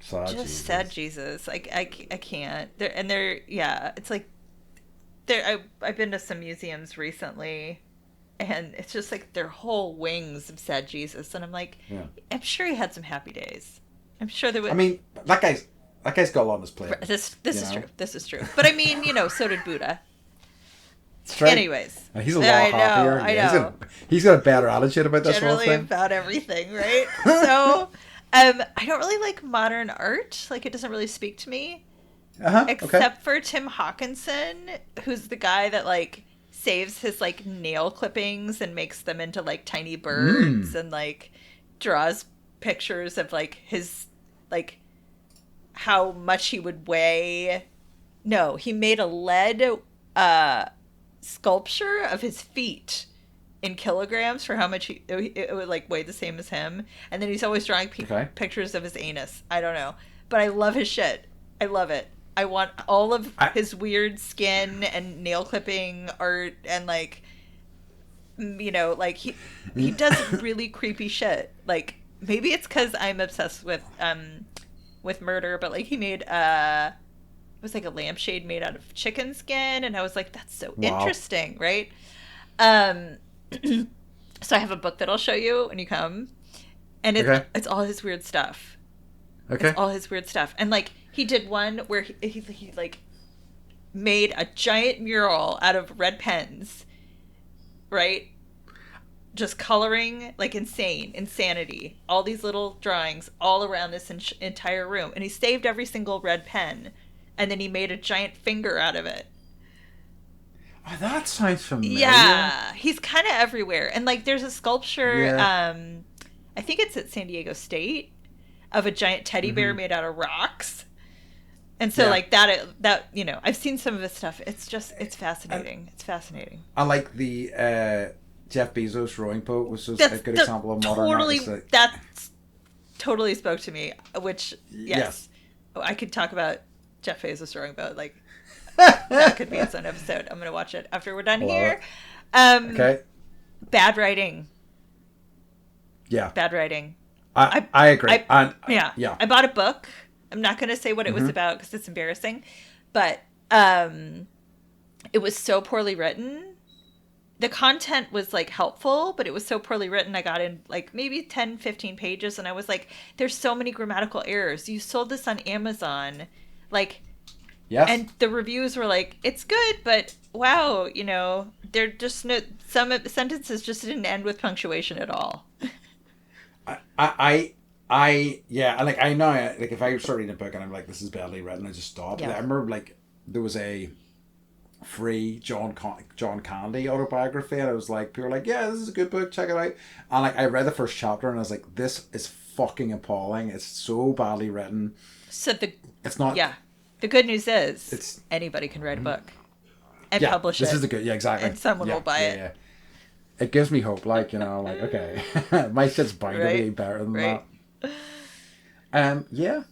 Sad Jesus. Like, I can't. It's like, I've been to some museums recently, and it's just like they're whole wings of sad Jesus, and I'm like, I'm sure he had some happy days. I'm sure there was. I mean, that guy's got a lot on his plate. This is true. This is true. But I mean, so did Buddha. Straight. Anyways, he's a lot happier. I know. He's got a better attitude about this whole thing. Generally about everything, right? So, I don't really like modern art. Like, it doesn't really speak to me. Except for Tim Hawkinson, who's the guy that like saves his like nail clippings and makes them into like tiny birds and like draws pictures of like his like how much he would weigh. No, he made a lead sculpture of his feet in kilograms for how much it would like weigh the same as him, and then he's always drawing pictures of his anus. I don't know, but I love his shit. I love it. I want all of his weird skin and nail clipping art, and like, like he does really creepy shit. Like, maybe it's because I'm obsessed with murder, but like he made it was like a lampshade made out of chicken skin, and I was like, that's so interesting, right? So I have a book that I'll show you when you come, and it's all his weird stuff. Okay. It's all his weird stuff. And like he did one where he like made a giant mural out of red pens, right? Just coloring like insanity. All these little drawings all around this entire room, and he saved every single red pen. And then he made a giant finger out of it. Oh, that sounds familiar. Yeah, he's kind of everywhere. And like, there's a sculpture. I think it's at San Diego State, of a giant teddy bear made out of rocks. And so like that I've seen some of his stuff. It's fascinating. It's fascinating. I like the Jeff Bezos rowing boat was just a good example of modern art. That totally spoke to me. Which yes. I could talk about Jeff Bezos rowing boat, like that could be its own episode. I'm gonna watch it after we're done here. Okay. Bad writing. Yeah. Bad writing. I agree. I bought a book. I'm not gonna say what it was about because it's embarrassing, but it was so poorly written. The content was like helpful, but it was so poorly written. I got in like maybe 10, 15 pages, and I was like, there's so many grammatical errors. You sold this on Amazon. Like, yes. And the reviews were like, it's good, but wow, they're just some sentences just didn't end with punctuation at all. I like I know like if I start reading a book and I'm like, this is badly written, I just stop. Yeah. I remember like there was a free John Candy autobiography, and I was like, people were like, yeah, this is a good book, check it out. And like I read the first chapter and I was like, this is fucking appalling. It's so badly written. So it's not. Yeah, the good news is anybody can write a book and publish it. This is the good. Yeah, exactly. And someone will buy it. Yeah. It gives me hope. Like like okay, my shit's bound to be better than that. Yeah,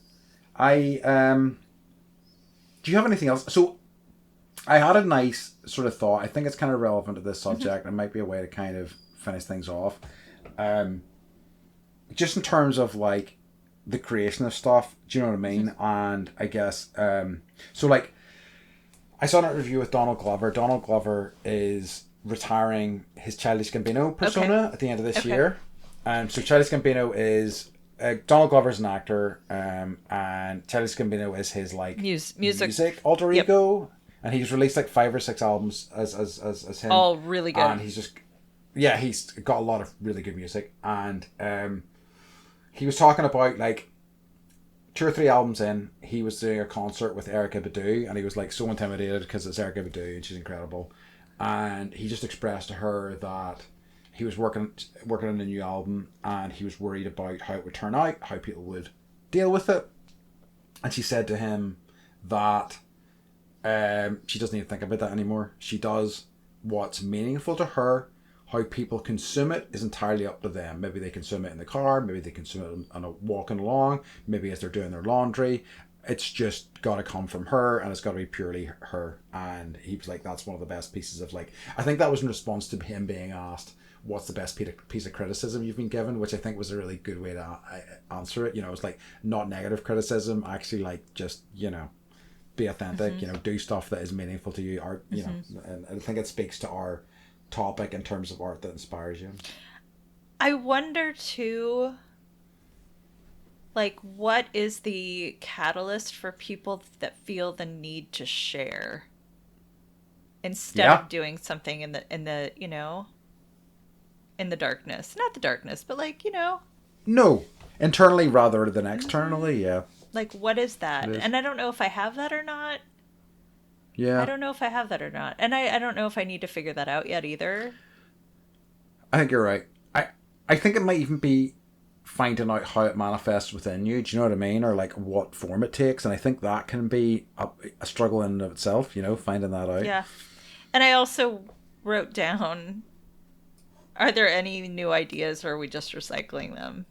do you have anything else? So, I had a nice sort of thought. I think it's kind of relevant to this subject. It might be a way to kind of finish things off. Just in terms of like the creation of stuff. Do you know what I mean? And I guess so. Like, I saw an interview with Donald Glover. Donald Glover is retiring his Childish Gambino persona at the end of this year. So Childish Gambino is Donald Glover's an actor, and Childish Gambino is his like music alter ego, and he's released like 5 or 6 albums as him. All really good. And he's got a lot of really good music, and he was talking about like 2 or 3 albums in, he was doing a concert with Erykah Badu, and he was like so intimidated because it's Erykah Badu and she's incredible, and he just expressed to her that he was working on a new album, and he was worried about how it would turn out, how people would deal with it, and she said to him that she doesn't even think about that anymore. She does what's meaningful to her. How people consume it is entirely up to them. Maybe they consume it in the car, maybe they consume it on a walking along, maybe as they're doing their laundry. It's just got to come from her, and it's got to be purely her. And he was like, that's one of the best pieces of like, I think that was in response to him being asked, what's the best piece of criticism you've been given, which I think was a really good way to answer it. You know, it's like not negative criticism, actually like just, you know, be authentic, you know, do stuff that is meaningful to you, art, you know, and I think it speaks to our topic in terms of art that inspires you. I wonder too, like, what is the catalyst for people that feel the need to share instead of doing something in the you know, in the darkness? Not the darkness, but like, you know. No, internally rather than externally. Yeah. Like, what is that? And I don't know if I have that or not. Yeah. I don't know if I have that or not. And I don't know if I need to figure that out yet either. I think you're right. I think it might even be finding out how it manifests within you. Do you know what I mean? Or like what form it takes. And I think that can be a struggle in and of itself, you know, finding that out. Yeah. And I also wrote down, are there any new ideas, or are we just recycling them?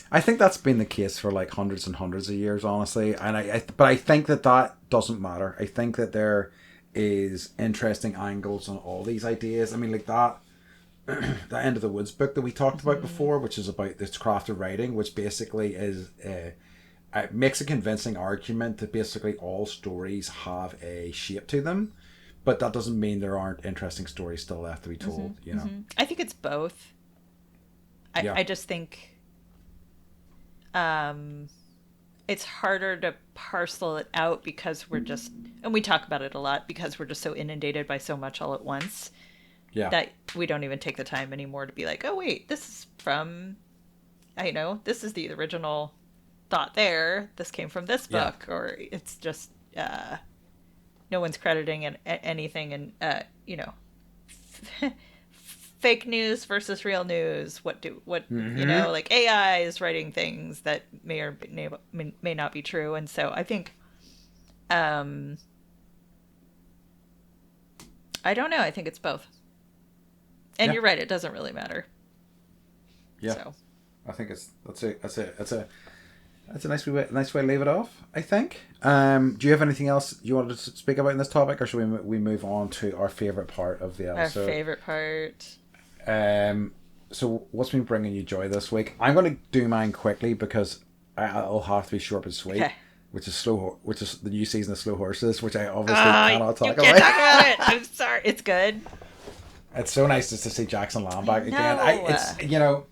I think that's been the case for like hundreds and hundreds of years, honestly. And but I think that doesn't matter. I think that there is interesting angles on all these ideas. I mean, like that End of the Woods book that we talked about before, which is about this craft of writing, which basically is it makes a convincing argument that basically all stories have a shape to them, but that doesn't mean there aren't interesting stories still left to be told. You know, I think it's both. I just think it's harder to parcel it out because we're just, and we talk about it a lot, because we're just so inundated by so much all at once. Yeah. That we don't even take the time anymore to be like, oh wait, this is from, I know, this is the original thought there. This came from this book, or it's just no one's crediting anything, and you know, fake news versus real news. What you know, like AI is writing things that may or may not be true, and so I think, I don't know. I think it's both. And you're right; it doesn't really matter. Yeah, so. I think that's a nice way to leave it off, I think. Do you have anything else you wanted to speak about in this topic, or should we move on to our favourite part of the episode? Our favourite part. So what's been bringing you joy this week? I'm going to do mine quickly because I'll have to be short and sweet. Okay. Which is the new season of Slow Horses, which I obviously cannot talk about. You can't talk about it. I'm sorry. It's good. It's so nice just to see Jackson Lamb back again. It's, you know,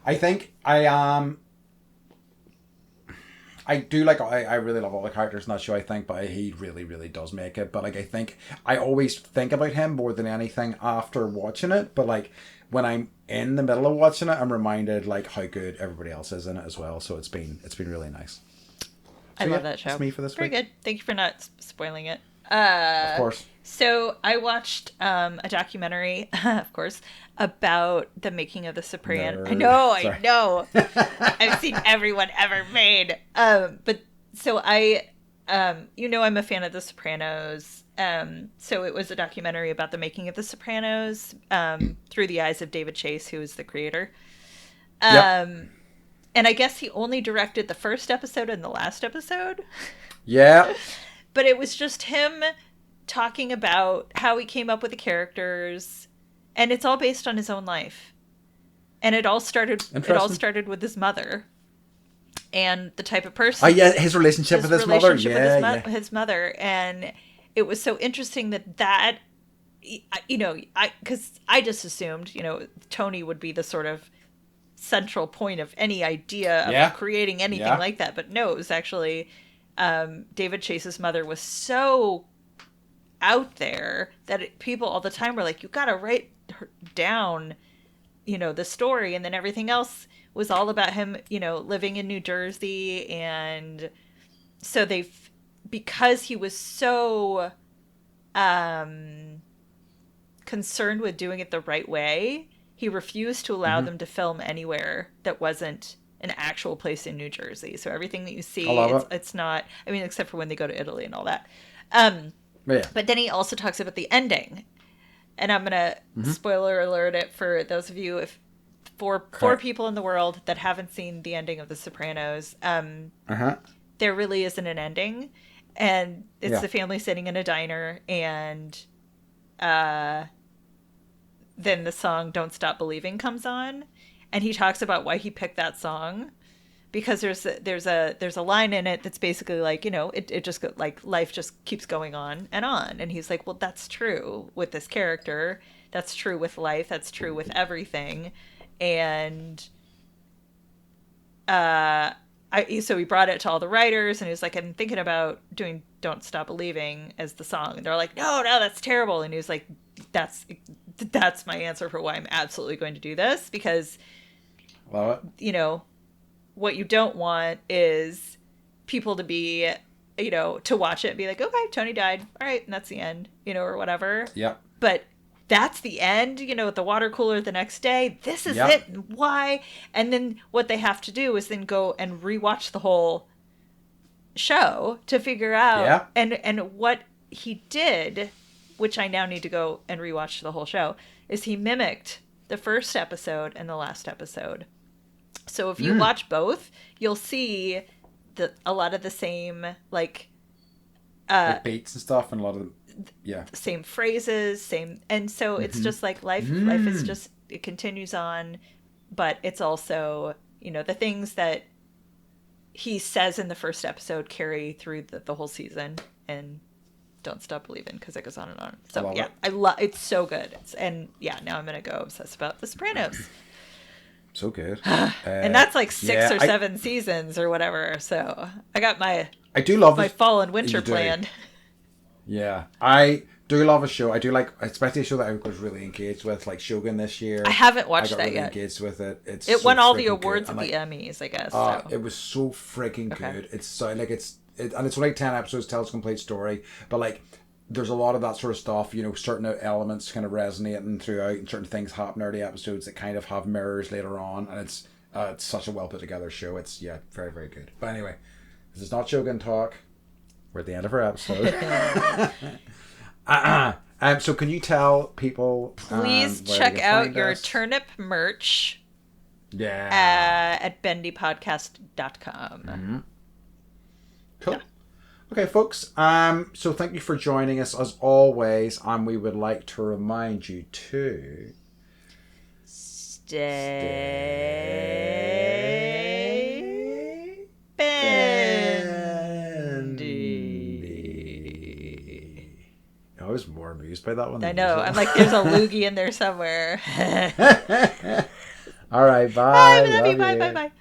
I think I do like, I really love all the characters in that show, I think, but he really, really does make it. But like, I think I always think about him more than anything after watching it. But like, when I'm in the middle of watching it, I'm reminded like how good everybody else is in it as well. So it's been really nice. I love that show. That's me for this week. Very good. Thank you for not spoiling it. Of course. So I watched a documentary, of course, about the making of The Sopranos. I know. I've seen everyone ever made. But so I'm a fan of The Sopranos. So it was a documentary about the making of The Sopranos through the eyes of David Chase, who is the creator. And I guess he only directed the first episode and the last episode. Yeah. But it was just him talking about how he came up with the characters, and it's all based on his own life. And it all started with his mother. and the type of person. Oh yeah, his relationship with his mother. Yeah, his mother, and it was so interesting that because I just assumed Tony would be the sort of central point of any idea of creating anything like that, but no, it was actually David Chase's mother was so out there that people all the time were like, you gotta write down the story, and then everything else was all about him living in New Jersey. And so because he was so concerned with doing it the right way, he refused to allow them to film anywhere that wasn't an actual place in New Jersey. So everything that you see, it's not, I mean, except for when they go to Italy and all that. But then he also talks about the ending. And I'm going to spoiler alert it for those of you, for people in the world that haven't seen the ending of The Sopranos, there really isn't an ending. And it's the family sitting in a diner, and then the song "Don't Stop Believing" comes on, and he talks about why he picked that song, because there's a line in it that's basically like, it just like life just keeps going on, and he's like, well, that's true with this character, that's true with life, that's true with everything. And so he brought it to all the writers, and he was like, I'm thinking about doing "Don't Stop Believing" as the song, and they're like, no, that's terrible. And he was like, that's my answer for why I'm absolutely going to do this, because what you don't want is people to be, to watch it and be like, okay, Tony died, all right, and that's the end, or whatever. But that's the end, at the water cooler the next day, this is it, and why. And then what they have to do is then go and rewatch the whole show to figure out. And what he did, which I now need to go and rewatch the whole show, is he mimicked the first episode and the last episode. So if you watch both, you'll see a lot of the same, like beats and stuff, and a lot of same phrases, same. And so it's just like life is just, it continues on, but it's also, the things that he says in the first episode carry through the whole season, and Don't Stop Believing, because it goes on and on. So I love it's so good. Now I'm gonna go obsess about The Sopranos. So good. And that's like 6 or 7 seasons or whatever. So I got I do love my fall and winter planned. Yeah, I do love a show. I do like, especially a show that I was really engaged with, like Shogun this year. I haven't watched that really yet. Engaged with it. It so won all the awards at the Emmys, I guess. So. It was so freaking good. It's so like and it's like 10 episodes, tells a complete story. But like, there's a lot of that sort of stuff. Certain elements kind of resonating throughout, and certain things happen early episodes that kind of have mirrors later on. And it's such a well put together show. It's very, very good. But anyway, this is not Shogun talk. We're at the end of our episode. So can you tell people, please check out your turnip merch at bendypodcast.com. Mm-hmm. Cool. Okay, folks. So thank you for joining us as always, and we would like to remind you to stay bendy. I was more amused by that one. I know. I'm like, there's a loogie in there somewhere. All right, bye. Bye. Bye. Bye.